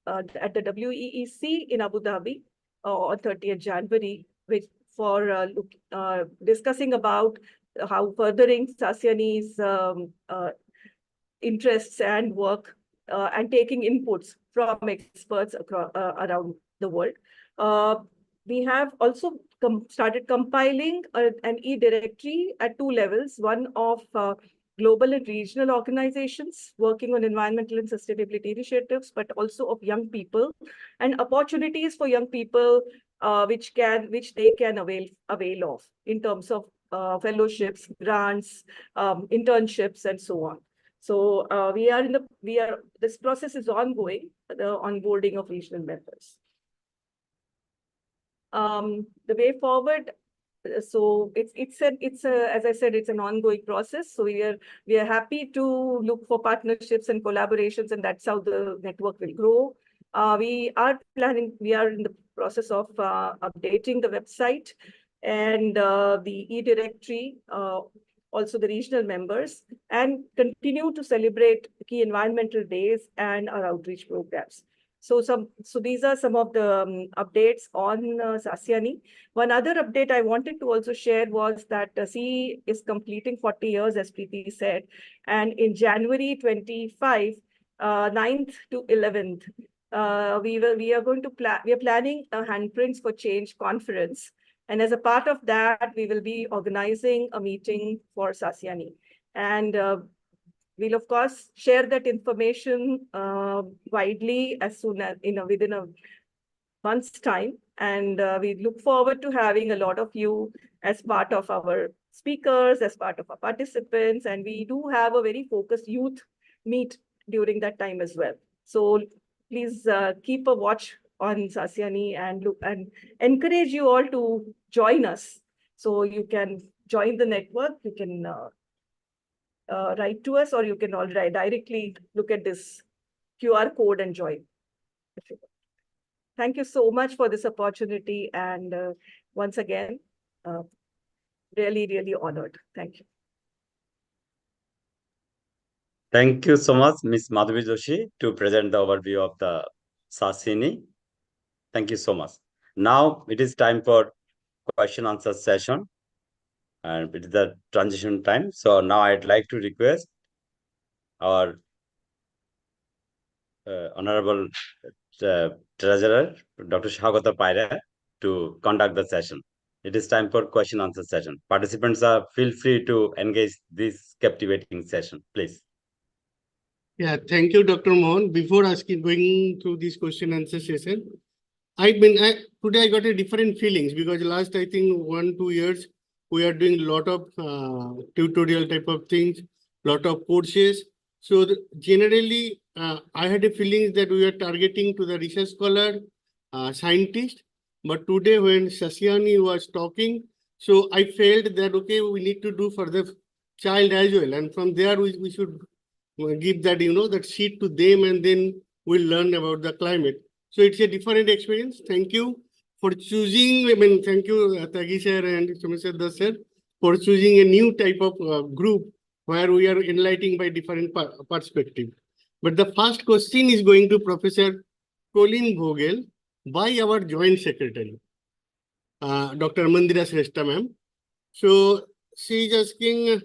at the WEEC in Abu Dhabi on 30th January, which for discussing about how furthering Sasyani's interests and work and taking inputs from experts across, around the world. We have also started compiling an e-directory at 2 levels, one of global and regional organizations working on environmental and sustainability initiatives, but also of young people and opportunities for young people which they can avail of in terms of fellowships, grants, internships, and so on. So this process is ongoing, the onboarding of regional members. The way forward, so as I said, it's an ongoing process. So we are happy to look for partnerships and collaborations, and that's how the network will grow. We are in the process of updating the website and the e-directory, also the regional members, and continue to celebrate key environmental days and our outreach programs. So these are some of the updates on Sasyani. One other update I wanted to also share was that CEE is completing 40 years, as Preeti said, and in January 25, 9th to 11th, we are planning a Handprints for Change conference. And as a part of that, we will be organizing a meeting for Sasyani. And we'll, of course, share that information widely as soon as, within a month's time. And we look forward to having a lot of you as part of our speakers, as part of our participants. And we do have a very focused youth meet during that time as well. So please keep a watch on Sasyani and encourage you all to join us. So you can join the network, you can write to us, or you can already directly look at this QR code and join. Thank you so much for this opportunity. And once again, really, really honored. Thank you. Thank you so much, Ms. Madhavi Joshi, to present the overview of the Sasyani. Thank you so much. Now it is time for question answer session, and it is the transition time. So now I'd like to request our Honorable Treasurer, Dr. Shagata Paira, to conduct the session. It is time for question answer session. Participants feel free to engage this captivating session, please. Yeah, thank you, Dr. Mohan. Before going through this question answer session, today I got a different feelings because last, I think 1-2 years, we are doing a lot of tutorial type of things, lot of courses. So generally, I had a feeling that we are targeting to the research scholar, scientist. But today when Sasyani was talking, so I felt that, okay, we need to do for the child as well. And from there, we should give that, that seed to them, and then we'll learn about the climate. So it's a different experience. Thank you for choosing, thank you, Tagi sir and Somerset Das sir, for choosing a new type of group where we are enlightening by different perspective. But the first question is going to Professor Colin Vogel by our Joint Secretary, Dr. Mandira Shrestha ma'am. So she is asking,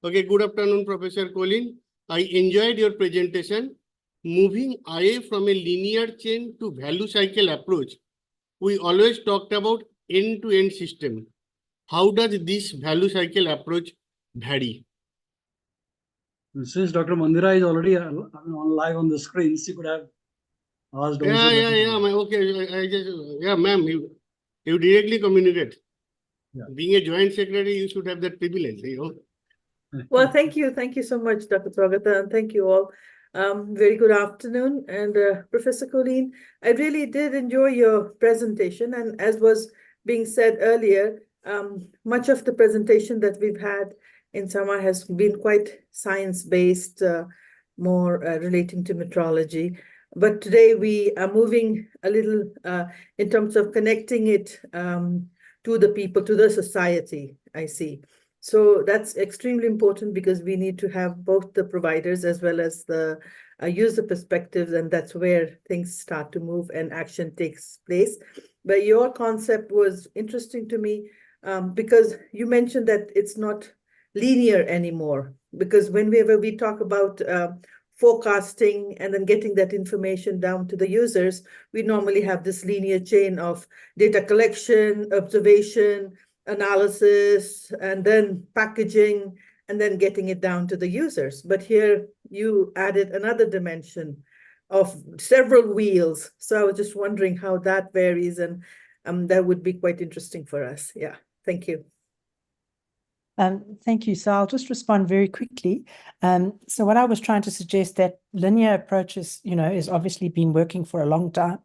okay, good afternoon, Professor Colin. I enjoyed your presentation. Moving away from a linear chain to value cycle approach, we always talked about end-to-end system. How does this value cycle approach vary? Since Dr. Mandira is already on live on the screen, she could have asked also. Okay, ma'am, you directly communicate. Yeah. Being a joint secretary, you should have that privilege, Well, thank you so much, Dr. Swagata, and thank you all. Very good afternoon. And Professor Colleen, I really did enjoy your presentation. And as was being said earlier, much of the presentation that we've had in SAMA has been quite science-based, more relating to metrology. But today we are moving a little in terms of connecting it to the people, to the society, I see. So that's extremely important because we need to have both the providers as well as the user perspectives, and that's where things start to move and action takes place. But your concept was interesting to me because you mentioned that it's not linear anymore, because whenever we talk about forecasting and then getting that information down to the users, we normally have this linear chain of data collection, observation, analysis, and then packaging, and then getting it down to the users. But here you added another dimension of several wheels. So I was just wondering how that varies, and that would be quite interesting for us. Yeah, thank you. Thank you. So I'll just respond very quickly. So what I was trying to suggest, that linear approaches, is obviously been working for a long time.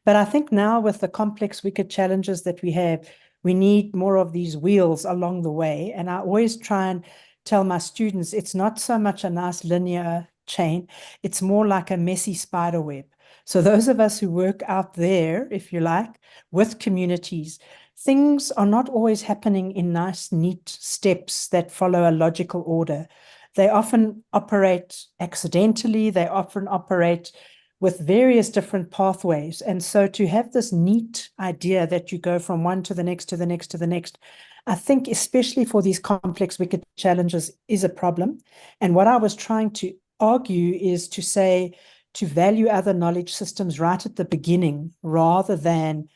But I think now with the complex wicked challenges that we have, we need more of these wheels along the way. And I always try and tell my students, it's not so much a nice linear chain, it's more like a messy spider web. So those of us who work out there, if you like, with communities, things are not always happening in nice, neat steps that follow a logical order. They often operate accidentally. They often operate with various different pathways. And so to have this neat idea that you go from one to the next, to the next, to the next, I think especially for these complex wicked challenges is a problem. And what I was trying to argue is to say, to value other knowledge systems right at the beginning, rather than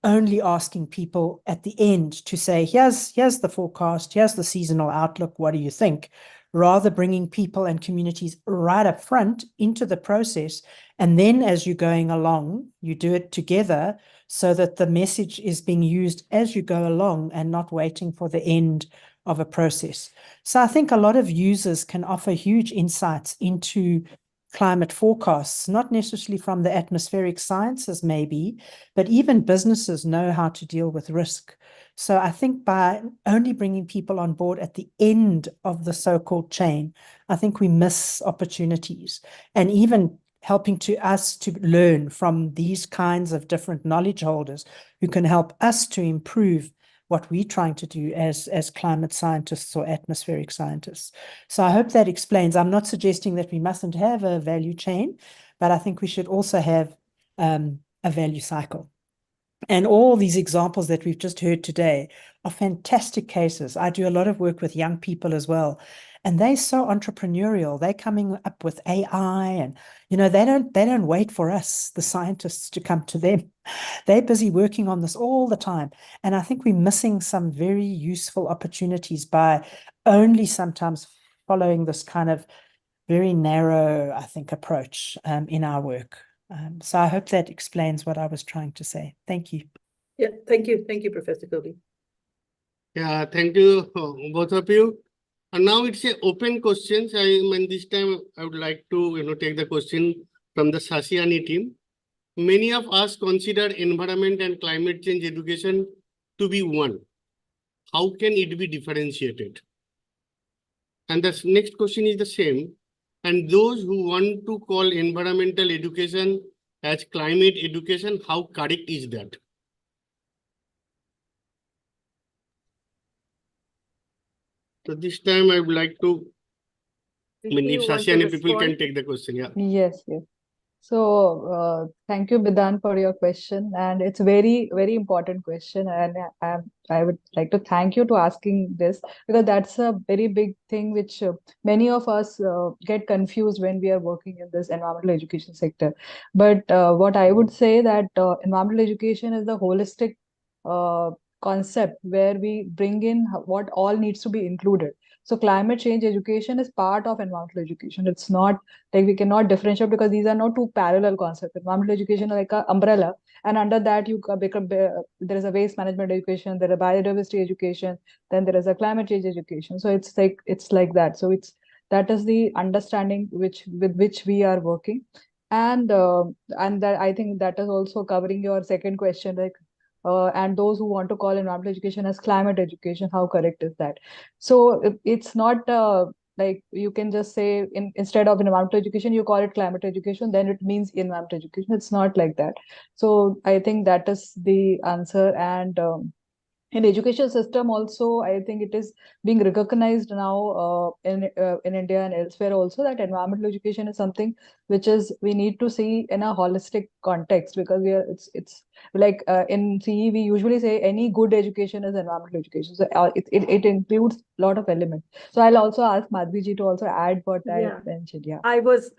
only asking people at the end to say, here's the forecast, here's the seasonal outlook, what do you think? Rather bringing people and communities right up front into the process. And then as you're going along, you do it together so that the message is being used as you go along and not waiting for the end of a process. So I think a lot of users can offer huge insights into climate forecasts, not necessarily from the atmospheric sciences maybe, but even businesses know how to deal with risk. So I think by only bringing people on board at the end of the so-called chain, I think we miss opportunities, and even helping us to learn from these kinds of different knowledge holders who can help us to improve what we're trying to do as climate scientists or atmospheric scientists. So I hope that explains. I'm not suggesting that we mustn't have a value chain, but I think we should also have a value cycle. And all these examples that we've just heard today are fantastic cases. I do a lot of work with young people as well, and they're so entrepreneurial. They're coming up with AI, and they don't wait for us, the scientists, to come to them. They're busy working on this all the time. And I think we're missing some very useful opportunities by only sometimes following this kind of very narrow, I think, approach in our work. So I hope that explains what I was trying to say. Thank you. Yeah, thank you. Thank you, Professor Kobi. Yeah, thank you, both of you. And now it's a open questions. This time I would like to take the question from the Sasiani team. Many of us consider environment and climate change education to be one. How can it be differentiated? And the next question is the same. And those who want to call environmental education as climate education, how correct is that? So this time I would like to, if Sasiani people can take the question, yeah. Yes. So thank you, Bidan, for your question. And it's very, very important question. And I would like to thank you to asking this, because that's a very big thing which many of us get confused when we are working in this environmental education sector. But what I would say that environmental education is the holistic concept where we bring in what all needs to be included. So climate change education is part of environmental education. It's not like we cannot differentiate because these are not two parallel concepts. Environmental education is like an umbrella, and under that you become there is a waste management education, there is a biodiversity education, then there is a climate change education. So it's like that. So that is the understanding with which we are working, and that I think that is also covering your second question, like. And those who want to call environmental education as climate education, how correct is that? So it's not like you can just say instead of environmental education, you call it climate education, then it means environmental education. It's not like that. So I think that is the answer. And in education system also, I think it is being recognized now in India and elsewhere also, that environmental education is something which is we need to see in a holistic context, because it's like in CE we usually say any good education is environmental education. So it includes a lot of elements. So I'll also ask Madhviji to also add what I mentioned. Yeah. I was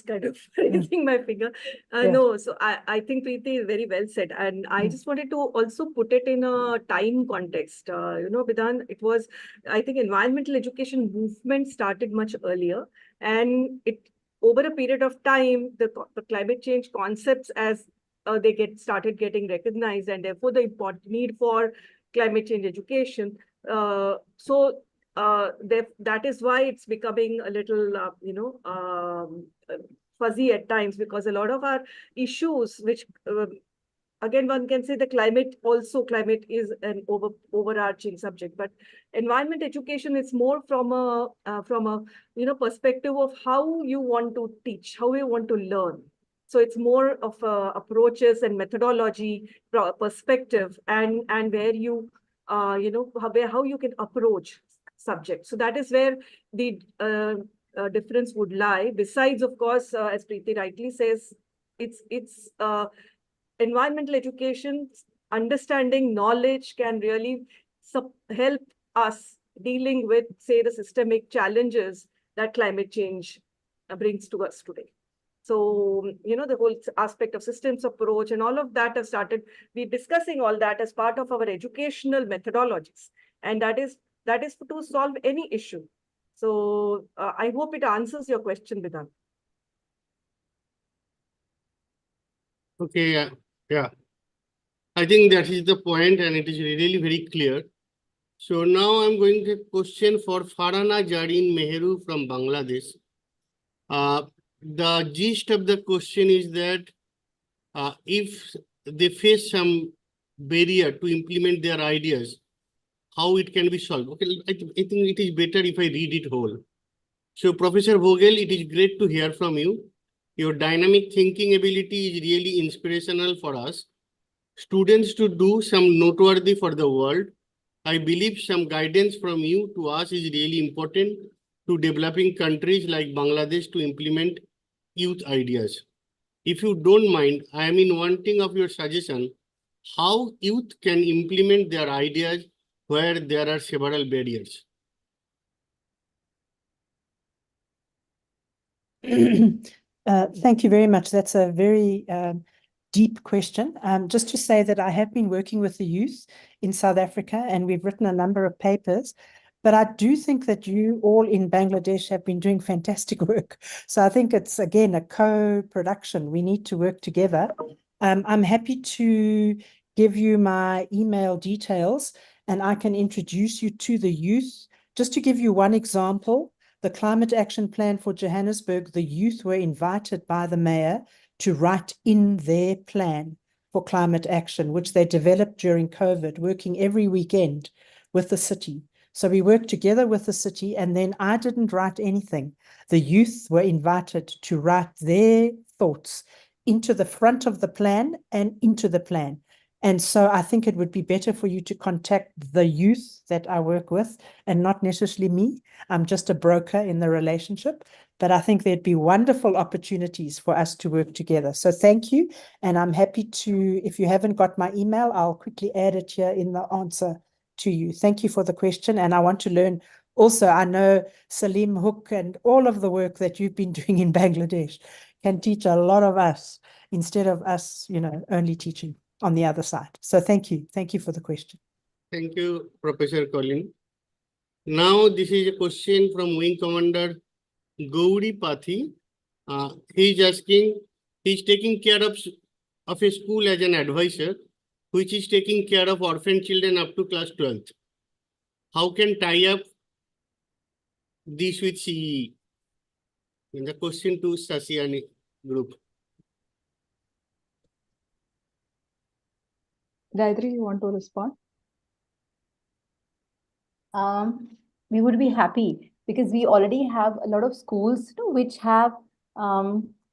kind of raising my finger. Yeah. No, so I think Preeti is very well said. And I just wanted to also put it in a time context. Vidhan, it was, I think environmental education movement started much earlier. And it over a period of time, the climate change concepts as they started getting recognized, and therefore the important need for climate change education. That is why it's becoming a little, fuzzy at times, because a lot of our issues, which again, one can say the climate is an overarching subject, but environment education is more from a perspective of how you want to teach, how you want to learn. So it's more of approaches and methodology perspective, and where you how you can approach subject. So that is where the difference would lie. Besides, of course, as Preeti rightly says, it's environmental education, understanding knowledge can really help us dealing with, say, the systemic challenges that climate change brings to us today. So, the whole aspect of systems approach and all of that have started, we're discussing all that as part of our educational methodologies. And that is to solve any issue. So I hope it answers your question, Vidhan. Okay, yeah. I think that is the point, and it is really very clear. So now I'm going to question for Farhana Jareen Meheru from Bangladesh. The gist of the question is that if they face some barrier to implement their ideas, how it can be solved. Okay, I think it is better if I read it whole. So Professor Vogel, it is great to hear from you. Your dynamic thinking ability is really inspirational for us students to do some noteworthy for the world. I believe some guidance from you to us is really important to developing countries like Bangladesh to implement youth ideas. If you don't mind, I am in wanting of your suggestion how youth can implement their ideas where there are several barriers. Thank you very much. That's a very deep question. Just to say that I have been working with the youth in South Africa, and we've written a number of papers, but I do think that you all in Bangladesh have been doing fantastic work. So I think it's, again, a co-production. We need to work together. I'm happy to give you my email details, and I can introduce you to the youth. Just to give you one example, the Climate Action Plan for Johannesburg, the youth were invited by the mayor to write in their plan for climate action, which they developed during COVID, working every weekend with the city. So we worked together with the city, and then I didn't write anything. The youth were invited to write their thoughts into the front of the plan and into the plan. And so I think it would be better for you to contact the youth that I work with and not necessarily me. I'm just a broker in the relationship, but I think there'd be wonderful opportunities for us to work together. So thank you. And I'm happy to, if you haven't got my email, I'll quickly add it here in the answer to you. Thank you for the question. And I want to learn also, I know Salim Hook and all of the work that you've been doing in Bangladesh can teach a lot of us instead of us, only teaching on the other side. So thank you. Thank you for the question. Thank you, Professor Colin. Now, this is a question from Wing Commander Gauri Pathi. He is asking, he is taking care of a school as an advisor, which is taking care of orphan children up to class 12th. How can tie up this with CEE? In the question to Sasiani group. Gayatri, you want to respond? We would be happy because we already have a lot of schools which have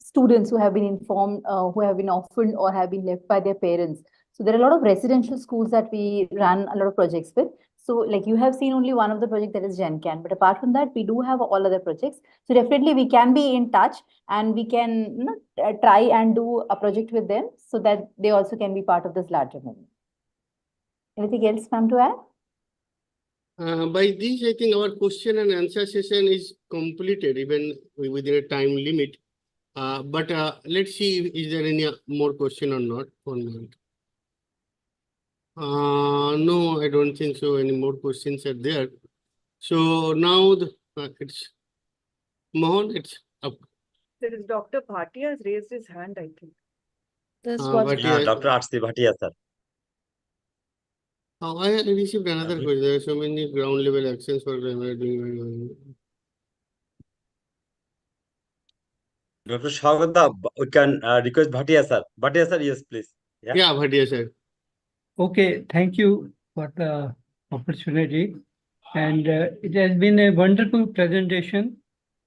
students who have been informed, who have been orphaned or have been left by their parents. So there are a lot of residential schools that we run a lot of projects with. So like you have seen only one of the project, that is GenCan. But apart from that, we do have all other projects. So definitely we can be in touch and we can try and do a project with them so that they also can be part of this larger movement. Anything else, ma'am, to add? By this, I think our question and answer session is completed even within a time limit. But let's see, is there any more question or not? 1 minute. No, I don't think so. Any more questions are there. So now it's Mohan, it's up. There is Dr. Bhatia has raised his hand, I think. This Yeah, Dr. Arsi Bhatia, sir. I received another question. There are so many ground level actions for doing. Dr. Shagata, we can request Bhatia, sir. Bhatia, sir, yes, please. Yeah, Bhatia, sir. Okay, thank you for the opportunity. And it has been a wonderful presentation.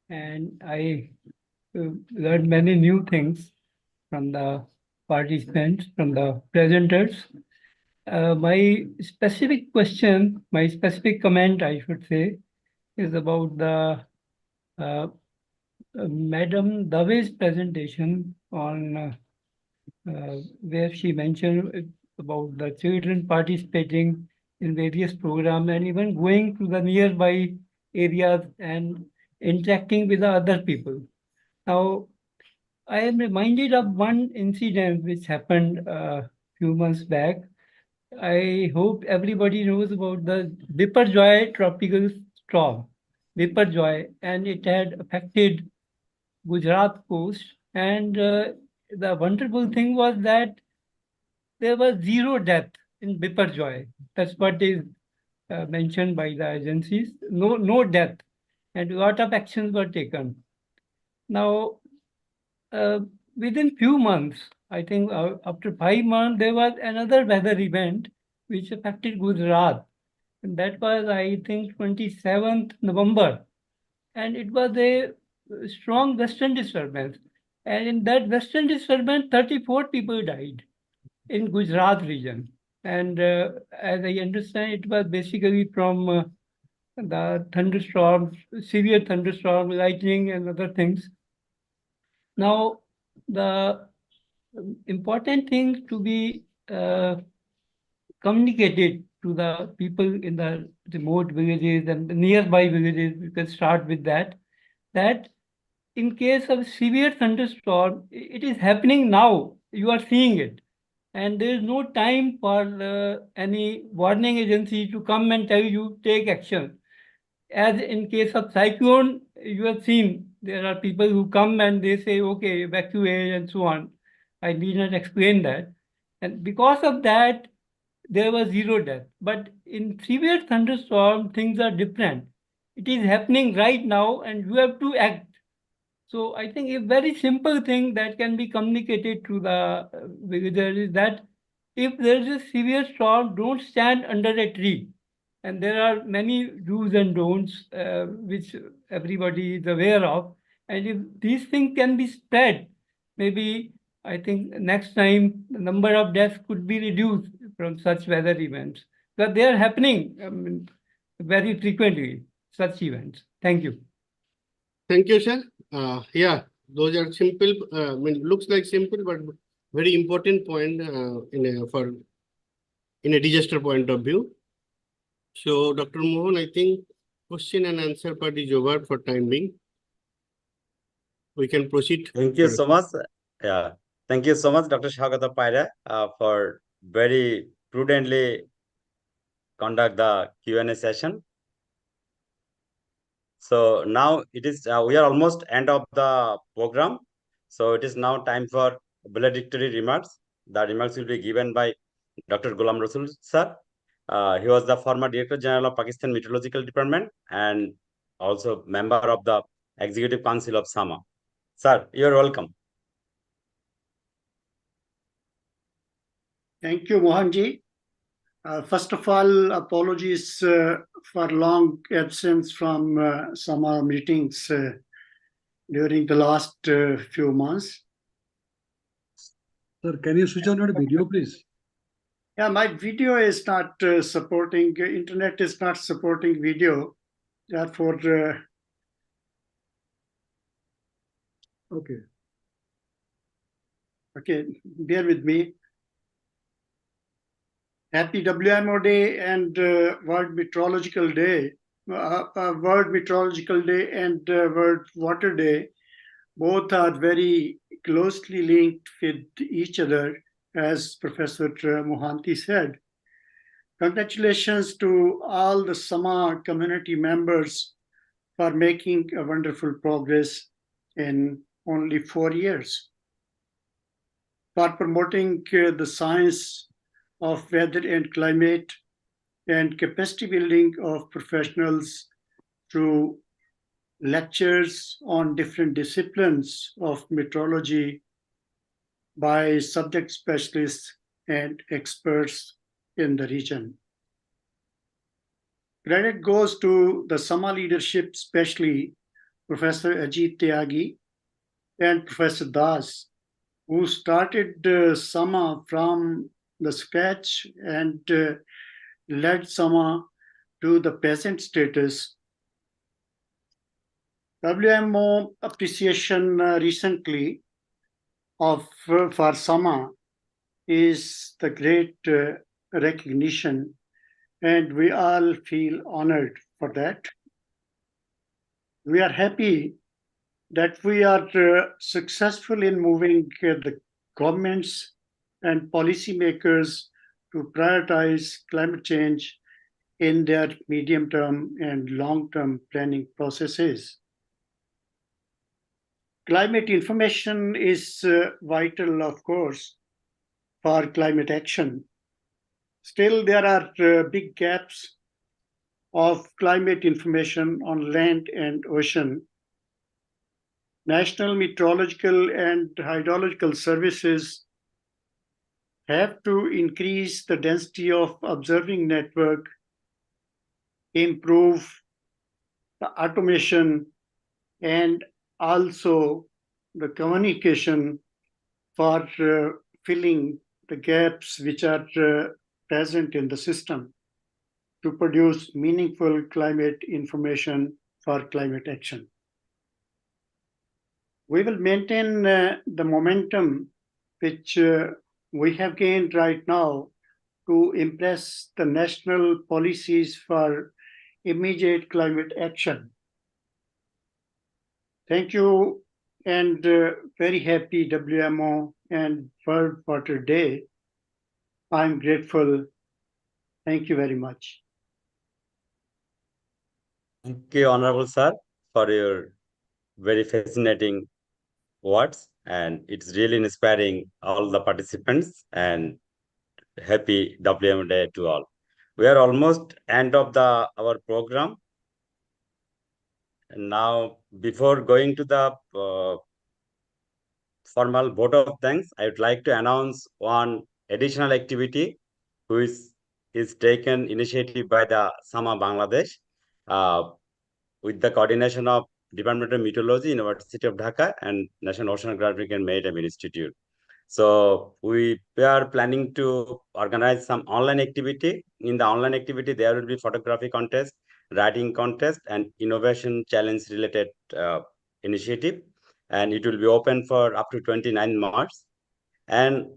And I learned many new things from the participants, from the presenters. My specific question, my specific comment, I should say, is about the Madam Dave's presentation on where she mentioned about the children participating in various programs and even going to the nearby areas and interacting with the other people. Now, I am reminded of one incident which happened a few months back. I hope everybody knows about the Biparjoy tropical storm, Biparjoy, and it had affected Gujarat coast. And the wonderful thing was that there was zero death in Biparjoy. That's what is mentioned by the agencies. No death, and a lot of actions were taken. Now, within few months, I think after 5 months, there was another weather event which affected Gujarat. And that was, I think, 27th November. And it was a strong western disturbance. And in that western disturbance, 34 people died in Gujarat region. And as I understand, it was basically from the thunderstorms, severe thunderstorm, lightning and other things. Now, the important thing to be communicated to the people in the remote villages and the nearby villages, we can start with that in case of severe thunderstorm, it is happening now. You are seeing it. And there is no time for any warning agency to come and tell you take action. As in case of cyclone, you have seen there are people who come and they say, okay, evacuate and so on. I need not explain that. And because of that, there was zero death. But in severe thunderstorm, things are different. It is happening right now and you have to act. So I think a very simple thing that can be communicated to the villagers is that if there is a severe storm, don't stand under a tree. And there are many do's and don'ts which everybody is aware of. And if these things can be spread, maybe I think next time the number of deaths could be reduced from such weather events. But they are happening very frequently, such events. Thank you. Thank you, sir. Yeah, those are simple. I mean, looks like simple, but very important point in a disaster point of view. So, Dr. Mohan, I think question and answer part is over for time being. We can proceed. Thank you so much. Yeah, thank you so much, Dr. Shagata Paira, for very prudently conduct the Q&A session. So now it is, we are almost end of the program. So it is now time for valedictory remarks. The remarks will be given by Dr. Ghulam Rasul, sir. He was the former Director General of Pakistan Meteorological Department and also member of the Executive Council of SAMA. Sir, you are welcome. Thank you, Mohanji. First of all, apologies for long absence from SAMA meetings during the last few months. Sir, can you switch on your video, please? Yeah, my video is not supporting, internet is not supporting video. Therefore, okay. Okay, bear with me. Happy WMO Day and World Meteorological Day. World Meteorological Day and World Water Day. Both are very closely linked with each other, as Professor Mohanty said. Congratulations to all the SAMA community members for making a wonderful progress in only 4 years. For promoting the science of weather and climate and capacity building of professionals through lectures on different disciplines of meteorology by subject specialists and experts in the region. Credit goes to the SAMA leadership, especially Professor Ajit Tyagi and Professor Das, who started SAMA from the scratch and led SAMA to the present status. WMO appreciation recently for SAMA is the great recognition, and we all feel honored for that. We are happy that we are successful in moving the governments and policymakers to prioritize climate change in their medium-term and long-term planning processes. Climate information is vital, of course, for climate action. Still, there are big gaps of climate information on land and ocean. National meteorological and hydrological services have to increase the density of observing network, improve the automation, and also the communication for filling the gaps which are present in the system to produce meaningful climate information for climate action. We will maintain the momentum which we have gained right now to impress the national policies for immediate climate action. Thank you, and very happy WMO and World Water Day. I'm grateful. Thank you very much. Thank you, Honorable Sir, for your very fascinating words, and it's really inspiring all the participants, and happy WMO Day to all. We are almost end of our program. And now, before going to the formal vote of thanks, I would like to announce one additional activity which is taken initiative by the SAMA Bangladesh with the coordination of Department of Meteorology, University of Dhaka, and National Oceanographic and Maritime Institute. So we are planning to organize some online activity. In the online activity, there will be photography contest, writing contest, and innovation challenge related initiative. And it will be open for up to 29 March. And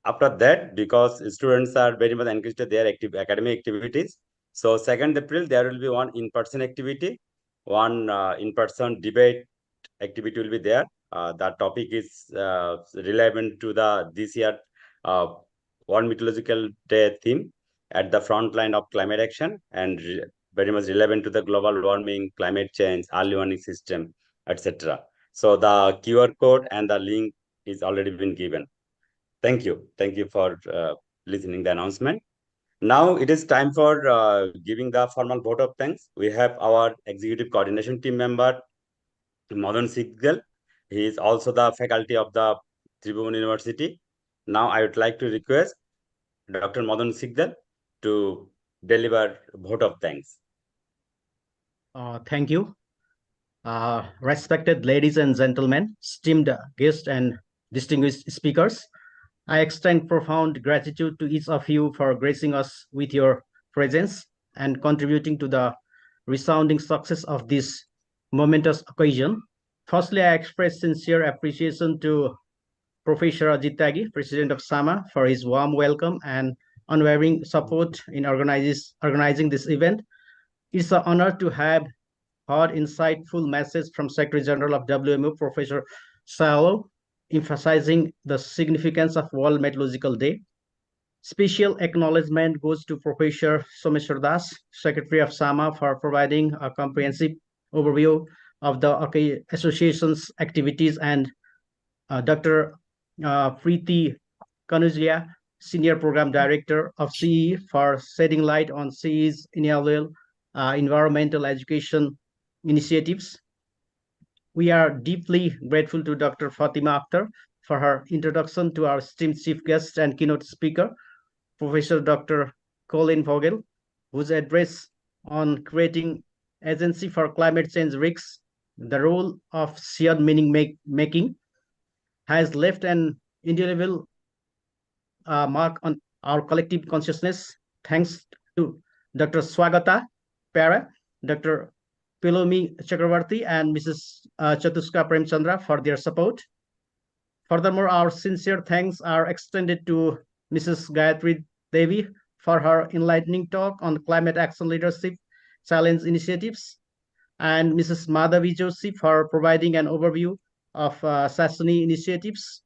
after that, because students are very much engaged in their academic activities, so 2nd April, there will be one in-person activity, one in-person debate activity will be there. That topic is relevant to this year World Meteorological Day theme. at the front line of climate action and very much relevant to the global warming, climate change, early warning system, etc. So the QR code and the link is already been given. Thank you. Thank you for listening the announcement. Now it is time for giving the formal vote of thanks. We have our executive coordination team member, Madan Sigdal. He is also the faculty of the Tribhuvan University. Now I would like to request Dr. Madan Sigdal to deliver vote of thanks. Thank you. Respected ladies and gentlemen, esteemed guests and distinguished speakers, I extend profound gratitude to each of you for gracing us with your presence and contributing to the resounding success of this momentous occasion. Firstly, I express sincere appreciation to Professor Ajit Tyagi, President of SAMA, for his warm welcome and unwavering support in organizing this event. It's an honor to have heard insightful message from Secretary General of WMO, Professor Saolo, emphasizing the significance of World Meteorological Day. Special acknowledgement goes to Professor Someshwar Das, Secretary of SAMA, for providing a comprehensive overview of the association's activities, and Dr. Preeti Kanujia, Senior Program Director of CEE, for shedding light on CEE's inaugural environmental education initiatives. We are deeply grateful to Dr. Fatima Akhtar for her introduction to our esteemed chief guest and keynote speaker, Professor Dr. Colin Vogel, whose address on creating agency for climate change risks, the role of shared meaning making, has left an indelible mark on our collective consciousness. Thanks to Dr. Swagata Para, Dr. Pilomi Chakravarti, and Mrs. Chatuska Premchandra for their support. Furthermore, our sincere thanks are extended to Mrs. Gayatri Devi for her enlightening talk on climate action leadership challenge initiatives, and Mrs. Madhavi Joshi for providing an overview of Sasani initiatives,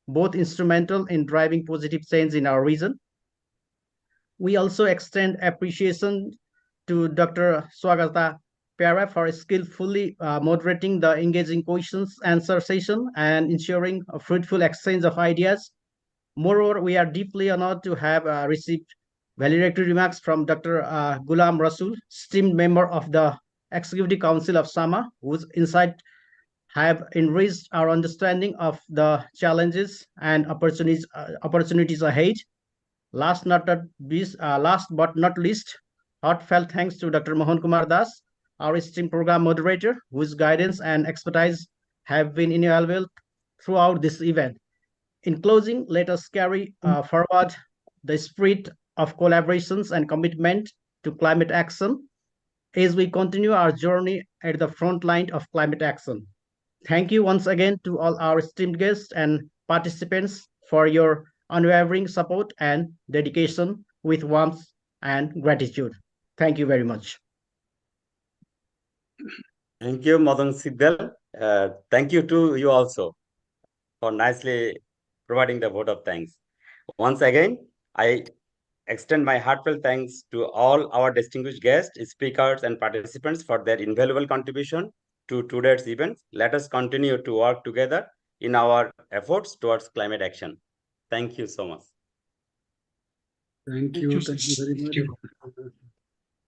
both instrumental in driving positive change in our region. We also extend appreciation to Dr. Swagata Para for skillfully moderating the engaging questions answer session and ensuring a fruitful exchange of ideas. Moreover, we are deeply honored to have received valedictory remarks from Dr. Ghulam Rasul, esteemed member of the Executive Council of SAMA, whose insight have enriched our understanding of the challenges and opportunities ahead. Last but not least, heartfelt thanks to Dr. Mohan Kumar Das, our esteemed program moderator, whose guidance and expertise have been invaluable throughout this event. In closing, let us carry forward the spirit of collaborations and commitment to climate action as we continue our journey at the front line of climate action. Thank you once again to all our esteemed guests and participants for your unwavering support and dedication with warmth and gratitude. Thank you very much. Thank you, Madan Sigdal. Thank you to you also for nicely providing the vote of thanks. Once again, I extend my heartfelt thanks to all our distinguished guests, speakers, and participants for their invaluable contribution to today's event. Let us continue to work together in our efforts towards climate action. Thank you so much. Thank you. Thank you very much.